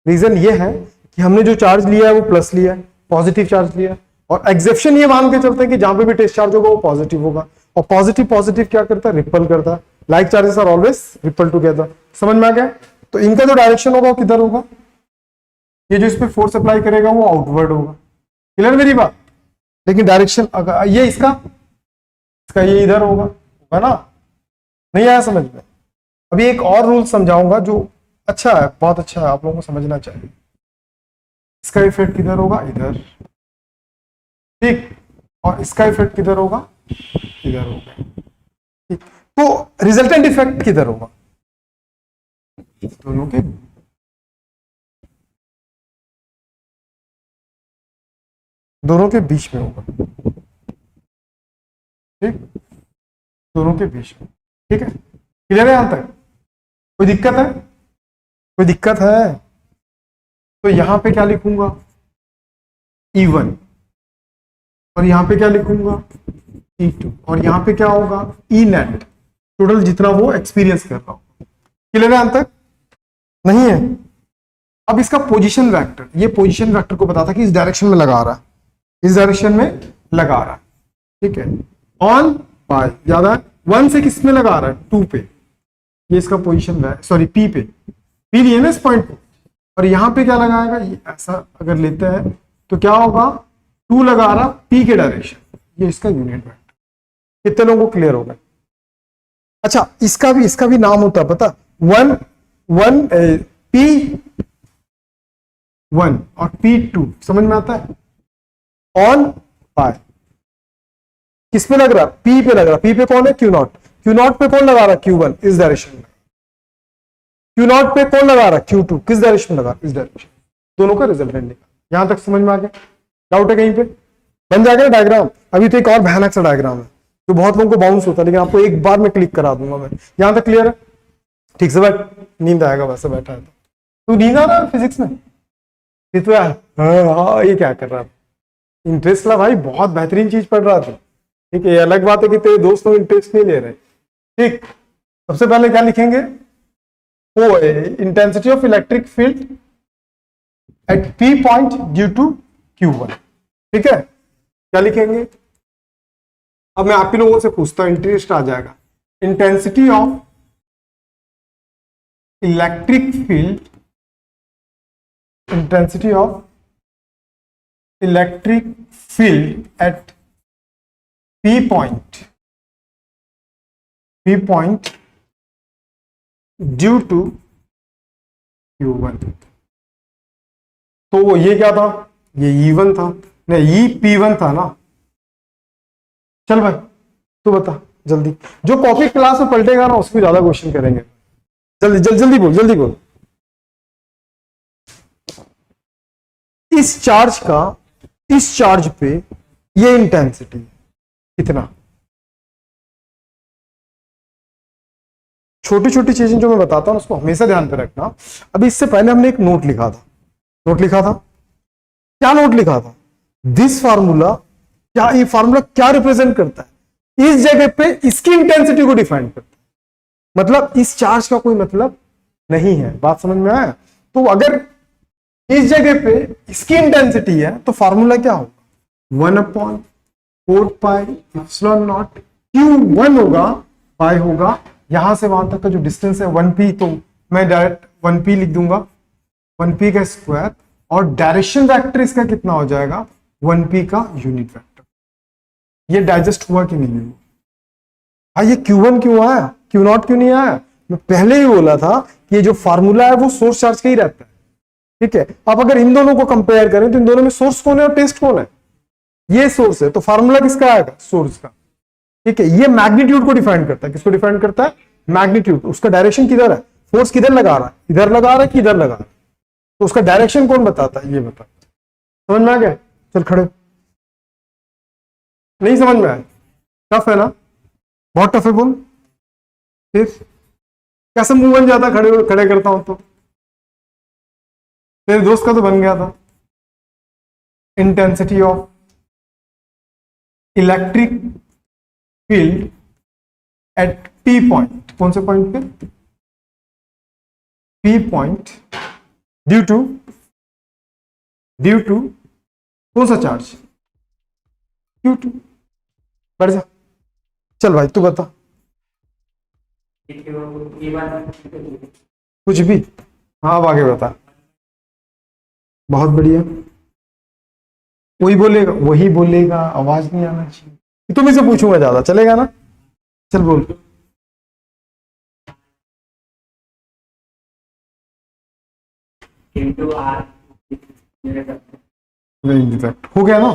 रीजन ये है कि हमने जो चार्ज लिया है वो प्लस लिया है, पॉजिटिव चार्ज लिया है, और एग्जेप्शन ये मान के चलते हैं कि जहां पे भी टेस्ट चार्ज होगा वो पॉजिटिव होगा, और पॉजिटिव पॉजिटिव क्या करता है, रिपल करता है। Like charges are always ripple together, समझ में आ गया। तो इनका जो डायरेक्शन होगा वो किधर होगा, ये जो इस पे फोर्स अप्लाई करेगा वो आउटवर्ड होगा, क्लियर मेरी बात। लेकिन डायरेक्शन अगर ये इसका ये इधर होगा ना, नहीं आया समझ में। अभी एक और रूल समझाऊंगा जो अच्छा है, बहुत अच्छा है, आप लोगों को समझना चाहिए। इसका इफेक्ट किधर होगा, इधर, ठीक, और इसका इफेक्ट किधर होगा, इधर होगा, ठीक। तो रिजल्टेंट इफेक्ट किधर होगा, दोनों के दोनों के बीच में होगा, ठीक, दोनों के बीच में, ठीक है, क्लियर है यहां तक? कोई दिक्कत है? कोई दिक्कत है? तो यहां पे क्या लिखूंगा? E1, और यहां पे क्या लिखूंगा? E2, और यहां पे क्या होगा? E नेट, टोटल जितना वो एक्सपीरियंस कर रहा हूं। क्लियर है यहां तक? नहीं है? अब इसका पोजीशन वेक्टर, ये पोजीशन वेक्टर को बताता कि इस डायरेक्शन में लगा रहा है, इस डायरेक्शन में लगा रहा है, ठीक है, ऑन बाय, ज्यादा 1 से किस में लगा रहा है? 2 पे, ये इसका पोजीशन है, सॉरी P पे, P लिए ना इस पॉइंट को, और यहां पे क्या लगाएगा? ये ऐसा अगर लेते हैं तो क्या होगा? 2 लगा रहा P के डायरेक्शन, ये इसका यूनिट वेक्टर। कितने लोगों को क्लियर होगा? अच्छा, इसका भी नाम होता है पता, 1 P1 और P2, समझ में आता है? ऑन बाय किस पे लग रहा? P पे लग रहा। P पे कौन है? Q0। Q0 पे कौन लगा रहा? Q1, इस डायरेक्शन में। Q0 पे कौन लगा रहा? Q2, किस डायरेक्शन में लगा? इस डायरेक्शन। दोनों का रिजल्टेंट निकाल। यहां तक समझ में आ गया? डाउट है कहीं पे? बन जाएगा डायग्राम। अभी तो एक और भयानक सा डायग्राम है जो बहुत लोगों को बाउंस होता है, लेकिन आपको एक बार में क्लिक करा दूंगा मैं। यहां तक क्लियर है? ठीक से बैठ, नींद आएगा वैसे बैठा है तो नींद आ रहा है फिजिक्स में? ये तो यार हाँ, ये क्या कर रहा था? इंटरेस्ट ला भाई, बहुत बेहतरीन चीज पढ़ रहा था, ठीक है। ये अलग बात है कि तेरे दोस्त लोग इंटरेस्ट नहीं ले रहे, ठीक। सबसे पहले क्या लिखेंगे? ओ intensity of electric field at P point due to Q1, ठीक है। क्या लिखेंगे? अब मैं आप ही लोगों से पूछता हूं, इंटरेस्ट आ जाएगा। Intensity of electric field, intensity of electric field at P point due to Q1। तो ये क्या था? ये E1 था, नहीं ये P1 था ना। चल भाई तू बता जल्दी, जो कॉपी क्लास में पलटेगा ना उसको ज्यादा क्वेश्चन करेंगे। जल्दी जल्दी जल्दी बोल, जल्दी बोल। इस चार्ज का, इस चार्ज पे ये इंटेंसिटी कितना? छोटी छोटी चीजें जो मैं बताता हूं उसको हमेशा ध्यान पे रखना। अभी इससे पहले हमने एक नोट लिखा था, क्या नोट लिखा था? दिस फार्मूला, क्या ये फार्मूला क्या रिप्रेजेंट करता है? इस जगह पे इसकी इंटेंसिटी को डिफाइन करता है, मतलब इस चार्ज का कोई मतलब नहीं है। बात समझ में आया? तो अगर इस जगह पे इसकी इंटेंसिटी है तो फार्मूला क्या होगा? 1/4πε0 Q1 होगा, पाई होगा, यहां से वहां तक का जो डिस्टेंस है 1p, तो मैं डायरेक्ट 1p लिख दूंगा, 1p का स्क्वायर, और डायरेक्शन वेक्टर इसका कितना हो जाएगा? 1p का यूनिट वेक्टर। ये डाइजेस्ट हुआ कि नहीं हुआ? हाँ, ये Q1 क्यों आया, Q0 क्यों नहीं आया? मैं पहले ही बोला था कि ये जो फार्मूला है वो सोर्स चार्ज का ही रहता है, ठीक है। अब अगर इन दोनों को कंपेयर करें तो इन दोनों में सोर्स कौन है और टेस्ट कौन है? ये सोर्स है, तो फार्मूला किसका आएगा? सोर्स का, ठीक है। ये मैग्नीट्यूड को डिफाइन करता है। किसको डिफाइन करता है? मैग्नीट्यूड। उसका डायरेक्शन किधर है? फोर्स किधर लगा रहा है? इधर लगा रहा है कि इधर लगा रहा है? तो उसका डायरेक्शन कौन बताता है? ये बता। समझ में आ गया? चल खड़े। नहीं समझ में आया? टफ है ना? बहुत टफ है। बोल फिर कैसे मुंह बन जाता खड़े खड़े करता हूं तो? तेरे दोस्त का तो बन गया था। Intensity of electric field at P point, कौन से पॉइंट पे? P पॉइंट ड्यू टू कौन सा चार्ज? Q2। बढ़ जा, चल भाई तू बता कुछ भी। हाँ अब आगे बता। बहुत बढ़िया, वही बोलेगा, आवाज नहीं आना चाहिए। तुम इसे पूछूंगा ज्यादा, चलेगा ना? चल बोल। हो गया ना?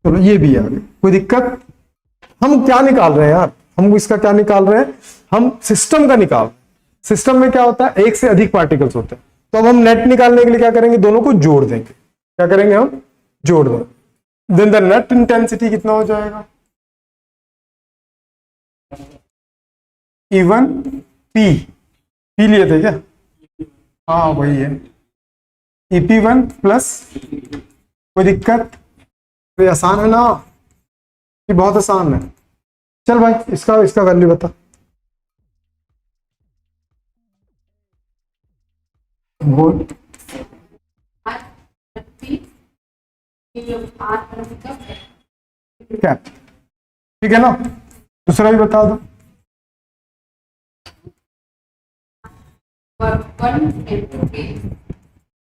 चलो ये भी आ गया, कोई दिक्कत? हम क्या निकाल रहे हैं यार? हम इसका क्या निकाल रहे हैं? हम सिस्टम का निकाल। सिस्टम में क्या होता है? एक से अधिक पार्टिकल्स होते हैं। तो अब हम नेट निकालने के लिए क्या करेंगे? दोनों को जोड़ देंगे। क्या करेंगे? हम जोड़ देंगे। देन द नेट इंटेंसिटी कितना हो जाएगा, E1 पी लिए थे क्या? हाँ वही है, EP1 प्लस, कोई दिक्कत? ये आसान है ना, ये बहुत आसान है। चल भाई इसका इसका वैल्यू बता। बोल क्या, ठीक है ना, दूसरा भी बता दो।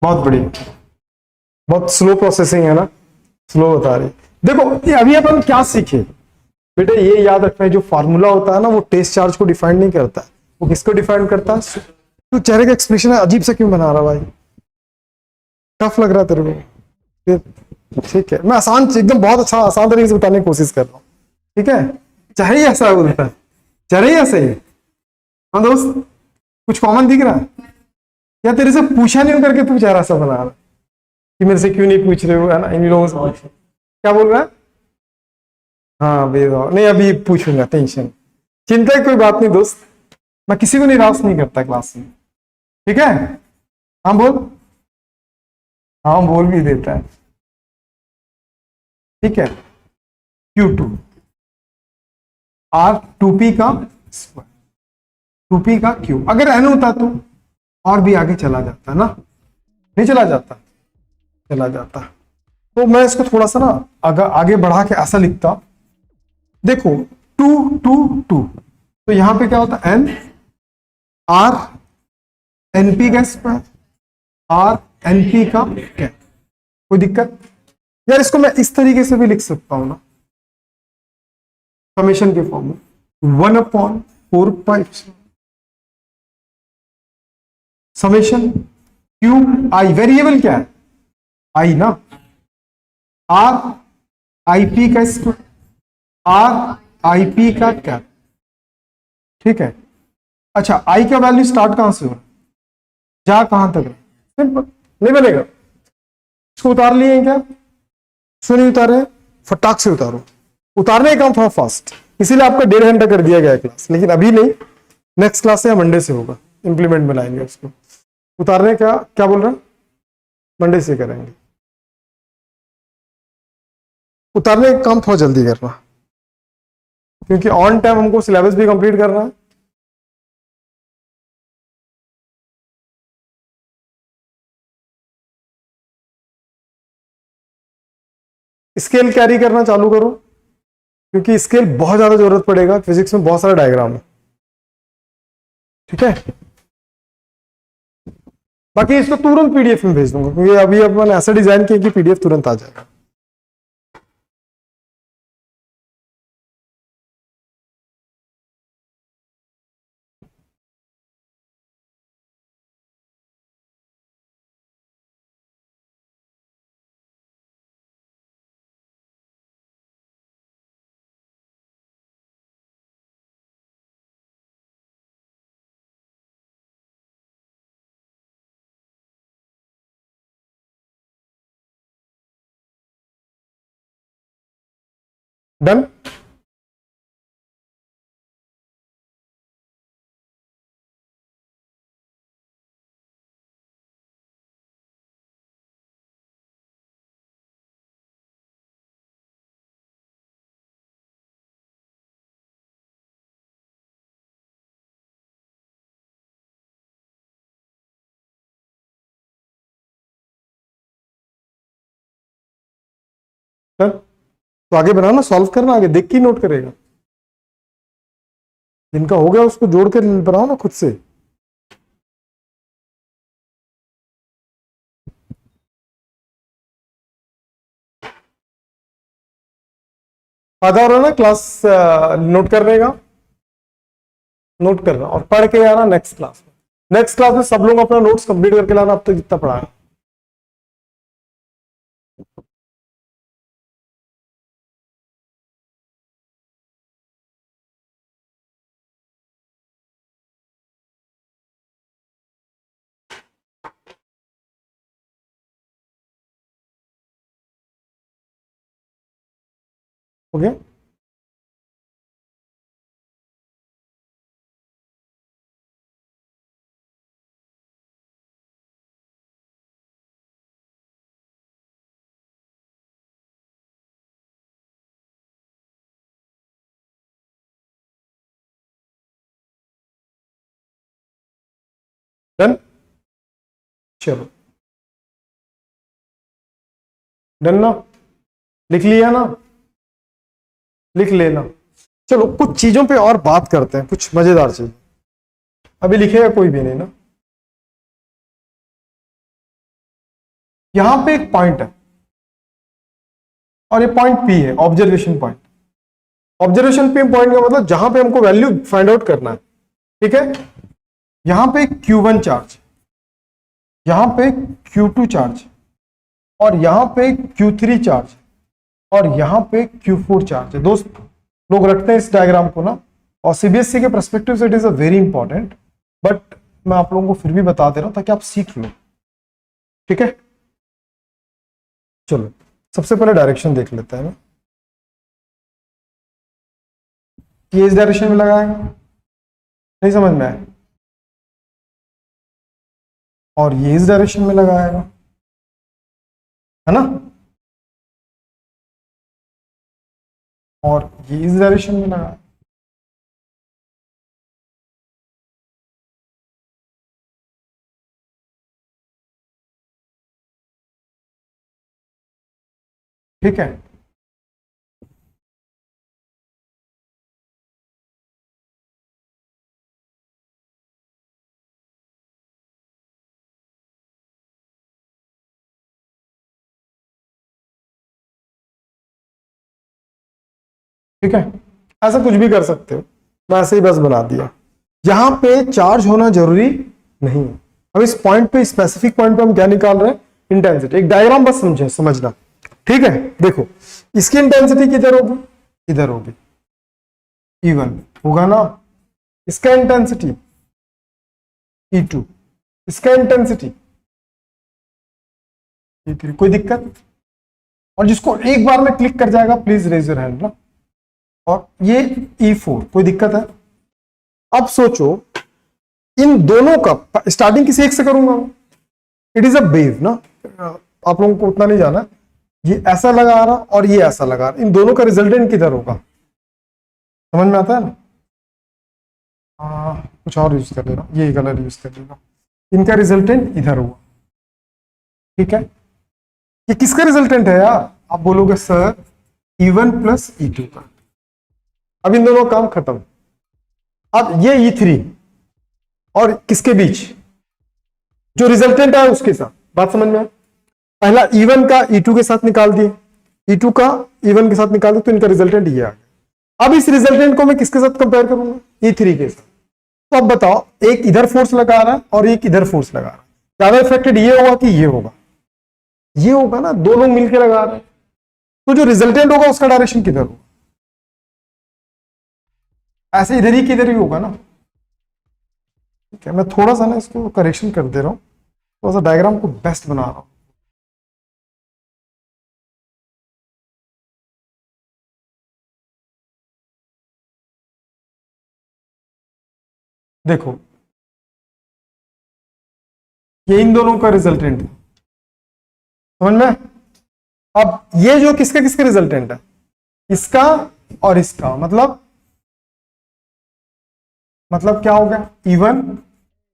बहुत बढ़िया, बहुत स्लो प्रोसेसिंग है ना, स्लो बता रही। देखो ये अभी अपन क्या सीखे बेटे, ये याद रखना है जो फार्मूला होता है ना वो टेस्ट चार्ज को डिफाइन नहीं करता है, वो किसको डिफाइन करता है? तू चेहरे का एक्सप्रेशन अजीब सा क्यों बना रहा भाई, टफ लग रहा है तेरे को? ठीक है, मैं आसान एकदम बहुत अच्छा आसान तरीके से बताने की कोशिश कर रहा हूँ, ठीक है? चेहरा ही ऐसा बोलता है, चेहरा ही ऐसे ही। हाँ दोस्त, कुछ कॉमन दिख रहा है या तेरे से पूछा नहीं करके तू चेहरा सा बना रहा है कि मेरे से क्यों नहीं पूछ रहे हो, है ना? इन लोगों से पूछ, क्या बोल रहा है? हाँ भेदभाव नहीं, अभी पूछूंगा, टेंशन, चिंता की कोई बात नहीं दोस्त, मैं किसी को निराश नहीं करता क्लास में, ठीक है? हाँ बोल, हाँ बोल भी देता है, ठीक है? Q2 R2P का स्क्वायर, 2P का Q, अगर N होता तो और भी आगे चला जाता ना, नहीं चला जाता? चला जाता। तो मैं इसको थोड़ा सा ना आगे बढ़ा के ऐसा लिखता, देखो 2 2 2, तो यहां पे क्या होता है, N R NP का स्क्वायर, R NP का क्या, कोई दिक्कत? यार इसको मैं इस तरीके से भी लिख सकता हूं ना, समेशन के फॉर्म में 1/4 समेशन क्यू आई, वेरिएबल क्या है? आई ना, आर आई पी का स्क्वायर, आर आई पी का क्या, ठीक है? अच्छा आई का वैल्यू स्टार्ट कहां से हो रहा है, जा कहां तक, सिंपल, नहीं बनेगा? इसको उतार लिए क्या? इसको नहीं उतारे, फटाक से उतारो, उतारने का काम थोड़ा फास्ट, इसीलिए आपका 1.5 घंटा कर दिया गया है क्लास, लेकिन अभी नहीं, नेक्स्ट क्लास से या मंडे से होगा, इंप्लीमेंट में लाएंगे उसको। उतारने का क्या बोल रहे हैं, मंडे से करेंगे, उतारने का काम थोड़ा जल्दी करना, क्योंकि ऑन टाइम हमको सिलेबस भी कंप्लीट करना है। स्केल कैरी करना चालू करो, क्योंकि स्केल बहुत ज्यादा जरूरत पड़ेगा, फिजिक्स में बहुत सारा डायग्राम है, ठीक है? बाकी इसको तुरंत पीडीएफ में भेज दूंगा, क्योंकि अभी अपन ऐसा डिजाइन किया कि पीडीएफ तुरंत आ जाएगा। डन। डन, तो आगे बनाना, सॉल्व करना, आगे देख के नोट करेगा, जिनका हो गया उसको जोड़ कर बनाओ ना खुद से। फायदा हो रहा है ना क्लास नोट करने का, नोट करना और पढ़ के आना नेक्स्ट क्लास में। नेक्स्ट क्लास में सब लोग अपना नोट्स कंप्लीट करके लाना, अब तक जितना पढ़ा है। ओके। डन, चलो डन ना, लिख लिया ना, लिख लेना। चलो कुछ चीजों पे और बात करते हैं, कुछ मजेदार चीज। अभी लिखेगा कोई भी नहीं ना। यहां पे एक पॉइंट है और ये पॉइंट पी है, ऑब्जर्वेशन पॉइंट। ऑब्जर्वेशन पॉइंट का मतलब जहां पे हमको वैल्यू फाइंड आउट करना है, ठीक है। यहां पे Q1 चार्ज, यहां पे Q2 चार्ज, और यहां पे Q3 चार्ज, और यहां पे Q4 चार्ज है। दोस्त लोग रखते हैं इस डायग्राम को ना, और सीबीएसई के पर्सपेक्टिव से it is a very important, but मैं आप लोगों को फिर भी बता दे रहा हूं ताकि आप सीख लो, ठीक है। चलो सबसे पहले डायरेक्शन देख लेते हैं। ये इस डायरेक्शन में लगाएंगे, नहीं समझ में आया, और ये इस डायरेक्शन में लगाएगा, है ना, और ये इस डायरेक्शन में लगाएगा। ठीक है। ठीक है, ऐसा कुछ भी कर सकते हो, मैं ऐसे ही बस बना दिया। यहां पे चार्ज होना जरूरी नहीं है। अब इस पॉइंट पे, स्पेसिफिक पॉइंट पे हम क्या निकाल रहे हैं, इंटेंसिटी। एक डायग्राम बस समझे, समझना, ठीक है। देखो इसकी इंटेंसिटी किधर होगी, इधर होगी, E1 होगा ना। इसका इंटेंसिटी E2, इसका इंटेंसिटी E3। कोई दिक्कत? और जिसको एक बार में क्लिक कर जाएगा प्लीज रेज योर हैंड ना। और ये E4, कोई दिक्कत है? अब सोचो इन दोनों का स्टार्टिंग किसी एक से करूंगा, इट इज अ वेव ना, आप लोगों को उतना नहीं जाना। ये ऐसा लगा रहा और ये ऐसा लगा रहा, इन दोनों का रिजल्टेंट किधर होगा, समझ में आता है ना। कुछ और यूज कर ले रहा हूं, ये कलर यूज कर लेगा, इनका रिजल्टेंट इधर होगा, ठीक है। ये किसका रिजल्टेंट है यार, आप बोलोगे सर E1 प्लस E2 का। अब इन दोनों का काम खत्म। अब ये E3 और किसके बीच, जो रिजल्टेंट है उसके साथ, बात समझ में आए। पहला E1 का E2 के साथ निकाल दिए, E2 का E1 के साथ निकाल दिए, तो इनका रिजल्टेंट ये आ गया। अब इस रिजल्टेंट को मैं किसके साथ कंपेयर करूंगा, E3 के साथ। तो अब बताओ, एक इधर फोर्स लगा रहा है और एक इधर फोर्स लगा रहा है, ज्यादा इफेक्टेड ये होगा कि ये होगा, ये होगा ना, दो लोग मिलकर लगा रहे हैं। तो जो रिजल्टेंट होगा उसका डायरेक्शन किधर होगा, ऐसे इधर ही किधर ही होगा ना। ठीक है, मैं थोड़ा सा ना इसको करेक्शन कर दे रहा हूं, थोड़ा सा डायग्राम को बेस्ट बना रहा हूं। देखो ये इन दोनों का रिजल्टेंट है, समझ में। अब ये जो किसके किसके रिजल्टेंट है, इसका और इसका, मतलब क्या हो गया, E1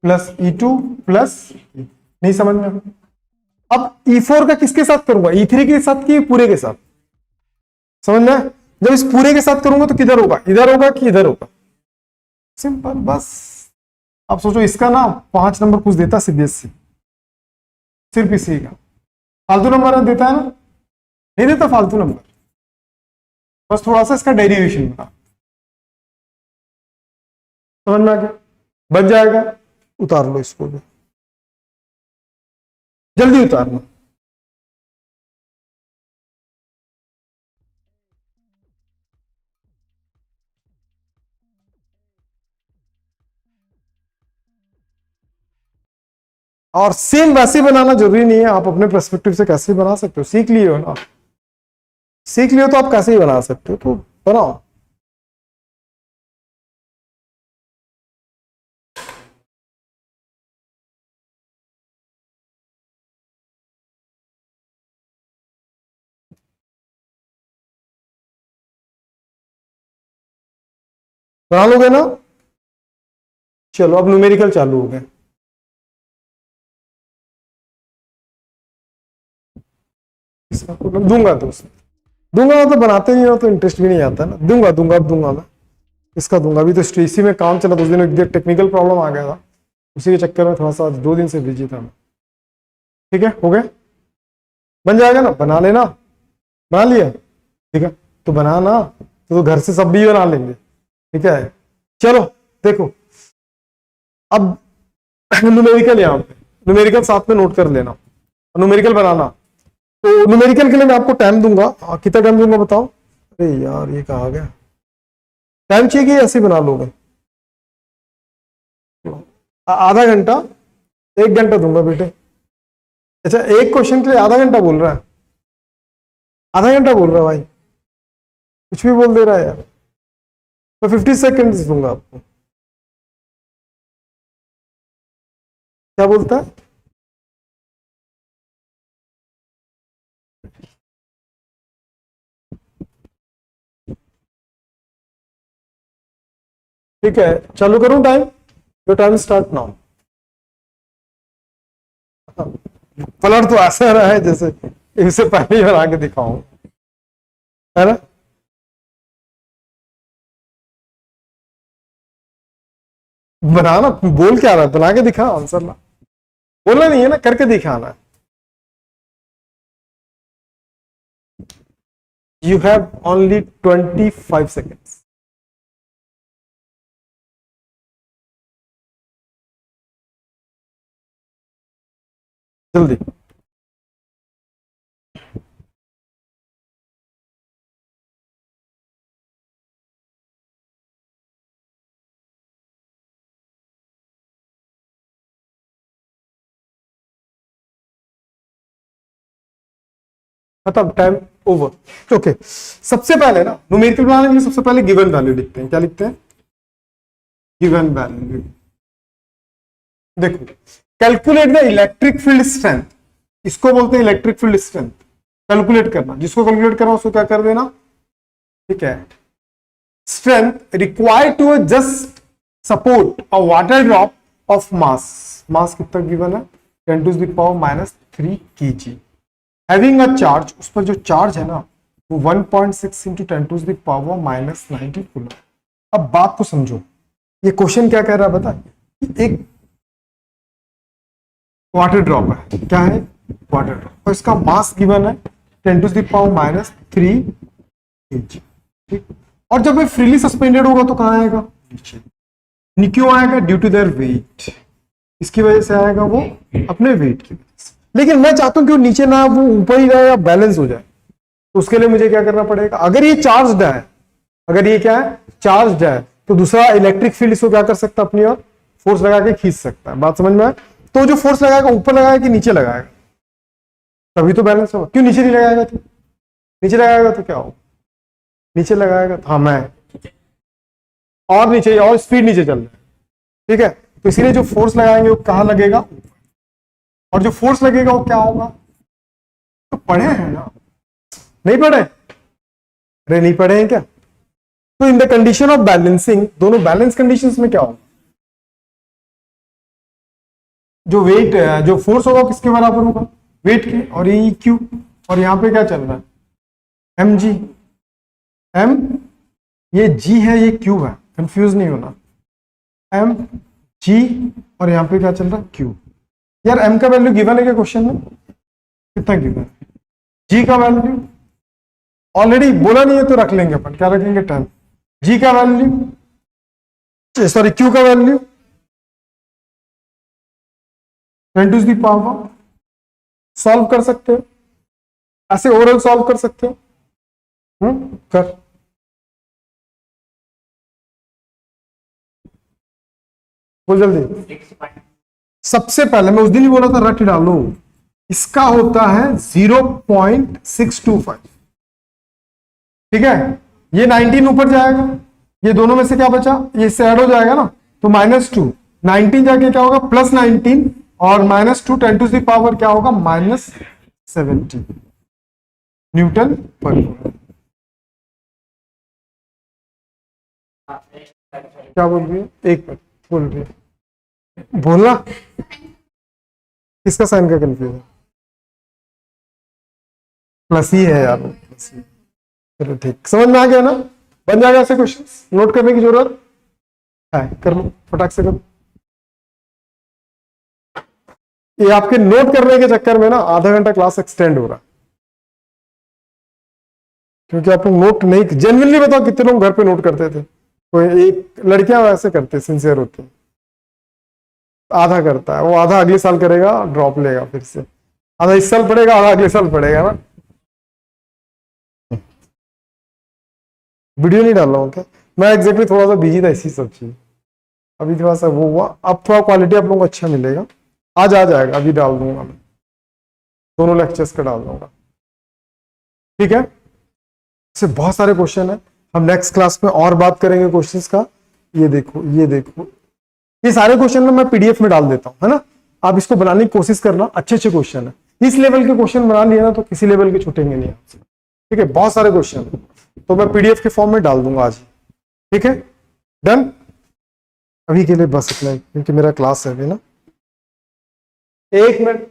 प्लस E2 प्लस, नहीं समझ में। अब E4 का किसके साथ करूंगा, E3 के साथ कि पूरे के साथ, समझ में। जब इस पूरे के साथ करूंगा तो किधर होगा, इधर होगा कि इधर होगा, सिंपल बस। अब सोचो इसका ना 5 नंबर कुछ देता सीबीएसई, सिर्फ इसी का फालतू नंबर देता है ना, नहीं देता फालतू नंबर, बस थोड़ा सा इसका डेरिवेशन बता, समझ में आ गया, बच जाएगा। उतार लो इसको भी, जल्दी उतारना। और सेम वैसे बनाना जरूरी नहीं है, आप अपने पर्सपेक्टिव से कैसे बना सकते हो, सीख लिए हो ना। सीख लियो तो आप कैसे ही बना सकते हो, तो बनाओ। बना लोगे ना? चलो अब न्यूमेरिकल चालू हो गए। दूंगा दोस्त, दूंगा तो बनाते नहीं हो तो इंटरेस्ट भी नहीं आता ना। दूंगा दूंगा अब दूंगा मैं, इसका दूंगा। अभी तो इसी में काम चला, उस दिन एक टेक्निकल प्रॉब्लम आ गया था, उसी के चक्कर में थोड़ा सा 2 दिन से बिजी था मैं। ठीक है, हो गया, बन जाएगा ना, बना लेना। बना लिया, ठीक है, तो बनाना तो घर से सब भी बना लेंगे, ठीक है। चलो देखो अब न्यूमेरिकल, यहाँ पे न्यूमेरिकल साथ में नोट कर लेना, न्यूमेरिकल बनाना। तो न्यूमेरिकल के लिए मैं आपको टाइम दूंगा, कितना टाइम दूंगा बताओ? अरे यार ये कहा गया, टाइम चाहिए कि ऐसे बना लोगे? आधा घंटा, 1 घंटा दूंगा बेटे। अच्छा, एक क्वेश्चन के लिए आधा घंटा बोल रहा है? आधा घंटा बोल रहा है भाई, कुछ भी बोल दे रहा है यार। मैं 50 सेकेंड्स दूंगा आपको। क्या बोलता है? ठीक है, चालू करूं टाइम? तो टाइम स्टार्ट नाउ। पलट तो ऐसा रहा है जैसे इससे पहले ही बना के दिखाऊं, है ना? बनाना, बोल क्या रहा है? बना के दिखा, आंसर ला। बोलना नहीं है ना, करके दिखाना है। You have only 25 seconds. जल्दी। खत्म, टाइम ओवर। ओके, सबसे पहले ना न्यूमेरिकल बनाने के लिए सबसे पहले गिवन वैल्यू लिखते हैं। क्या लिखते हैं? Given value. देखो, calculate the electric field strength, इसको बोलते हैं इलेक्ट्रिक फील्ड स्ट्रेंथ। कैलकुलेट करना, जिसको कैलकुलेट करना उसको क्या कर देना, ठीक है। Strength required to just support a water drop of mass, mass कितना गिवन है? 10⁻³ kg। हैविंग अ चार्ज, उस पर जो चार्ज है ना वो 1.6 इंटू 10⁻⁻90 कूलम। अब बात को समझो, ये क्वेश्चन क्या कह रहा है बता? एक वाटर ड्रॉप है, क्या है? वाटर ड्रॉप, और इसका मास गिवन है 10⁻³ kg, ठीक। और जब ये फ्रीली सस्पेंडेड होगा तो कहां आएगा? नीचे। क्यों आएगा? ड्यू टू देयर वेट, इसकी वजह से आएगा वो, अपने वेट की वजह से। लेकिन मैं चाहता हूं कि वो नीचे ना, वो ऊपर ही रहे या बैलेंस हो जाए, तो उसके लिए मुझे क्या करना पड़ेगा? अगर ये चार्ज्ड है, अगर ये क्या है? चार्ज्ड है, तो दूसरा इलेक्ट्रिक फील्ड इसको क्या कर सकता है? अपनी ओर फोर्स लगा के खींच सकता है। बात समझ में आए? तो जो फोर्स लगाएगा ऊपर लगाएगा कि नीचे लगाएगा? तभी तो बैलेंस होगा। क्यों नीचे नहीं लगाएगा? तो नीचे लगाएगा तो क्या होगा? नीचे लगाएगा तो, हाँ मैं, और नीचे, और स्पीड नीचे चल रहा है, ठीक है। तो इसीलिए जो फोर्स लगाएंगे वो कहां लगेगा? और जो फोर्स लगेगा वो क्या होगा? तो पढ़े हैं ना? नहीं पढ़े? अरे नहीं पढ़े हैं क्या? तो in the condition of balancing, दोनों बैलेंस कंडीशंस में क्या होगा? जो वेट, जो फोर्स होगा किसके बराबर होगा? वेट के। और ये क्यू, और यहां पे क्या चल रहा है? M G. एम, ये जी है, ये क्यू है, कंफ्यूज नहीं होना। एम जी, और यहां पे क्या चल रहा है? क्यू। यार एम का वैल्यू गिवन है क्या क्वेश्चन में? कितना गिवन है? जी का वैल्यू ऑलरेडी बोला नहीं है तो रख लेंगे अपन, क्या रखेंगे? 10। जी का वैल्यू, सॉरी क्यू का वैल्यू 10⁻⁻। सॉल्व कर सकते हो, ऐसे ओरल सॉल्व कर सकते हो। कर, बोल जल्दी। सबसे पहले मैं उस दिन ही बोला था रट डालो, इसका होता है 0.625। ठीक है, ये 19 ऊपर जाएगा, ये दोनों में से क्या बचा, ये इससे ऐड हो जाएगा ना, तो -2, 19 जाके क्या होगा +19, और -2 10 टू द पावर क्या होगा -70 न्यूटन पर कूलम। क्या बोल रही है, एक मिनट बोल रही है, बोलना किसका साइन का कंफ्यूजन, प्लस ही है यार, प्लस ही। चलो ठीक, समझ में आ गया ना, बन जाएगा ऐसे क्वेश्चन, नोट करने की जरूरत है, कर लो फटाक से करो। ये आपके नोट करने के चक्कर में ना आधा घंटा क्लास एक्सटेंड हो रहा है, क्योंकि आप लोग नोट नहीं, जेन्युइनली बताओ कितने लोग घर पे नोट करते थे, कोई एक लड़कियां वैसे करते, सिंसियर होती है, आधा करता है वो, आधा अगले साल करेगा, ड्रॉप लेगा, फिर से आधा इस साल पढ़ेगा, आधा अगले साल पढ़ेगा ना। वीडियो नहीं डाल रहा हूँ क्या, मैं एग्जैक्टली थोड़ा सा बिजी था इसी सब चीज, अभी थोड़ा सा वो हुआ, अब थोड़ा क्वालिटी आप लोगों को अच्छा मिलेगा, आज आ जाएगा, अभी डाल दूंगा मैं, दोनों लेक्चर्स का डाल दूंगा, ठीक है। इससे बहुत सारे क्वेश्चन है, हम नेक्स्ट क्लास में और बात करेंगे क्वेश्चंस का। ये देखो, ये देखो, ये सारे क्वेश्चन ना मैं पीडीएफ में डाल देता हूँ, है ना, आप इसको बनाने की कोशिश करना, अच्छे अच्छे क्वेश्चन है, इस लेवल के क्वेश्चन बना लिए ना तो किसी लेवल के छूटेंगे नहीं आपसे, ठीक है, बहुत सारे क्वेश्चन है, तो मैं पीडीएफ के फॉर्म में डाल दूंगा आज, ठीक है, डन। अभी के लिए बस इतना ही, क्योंकि मेरा क्लास है अभी ना, 1 मिनट।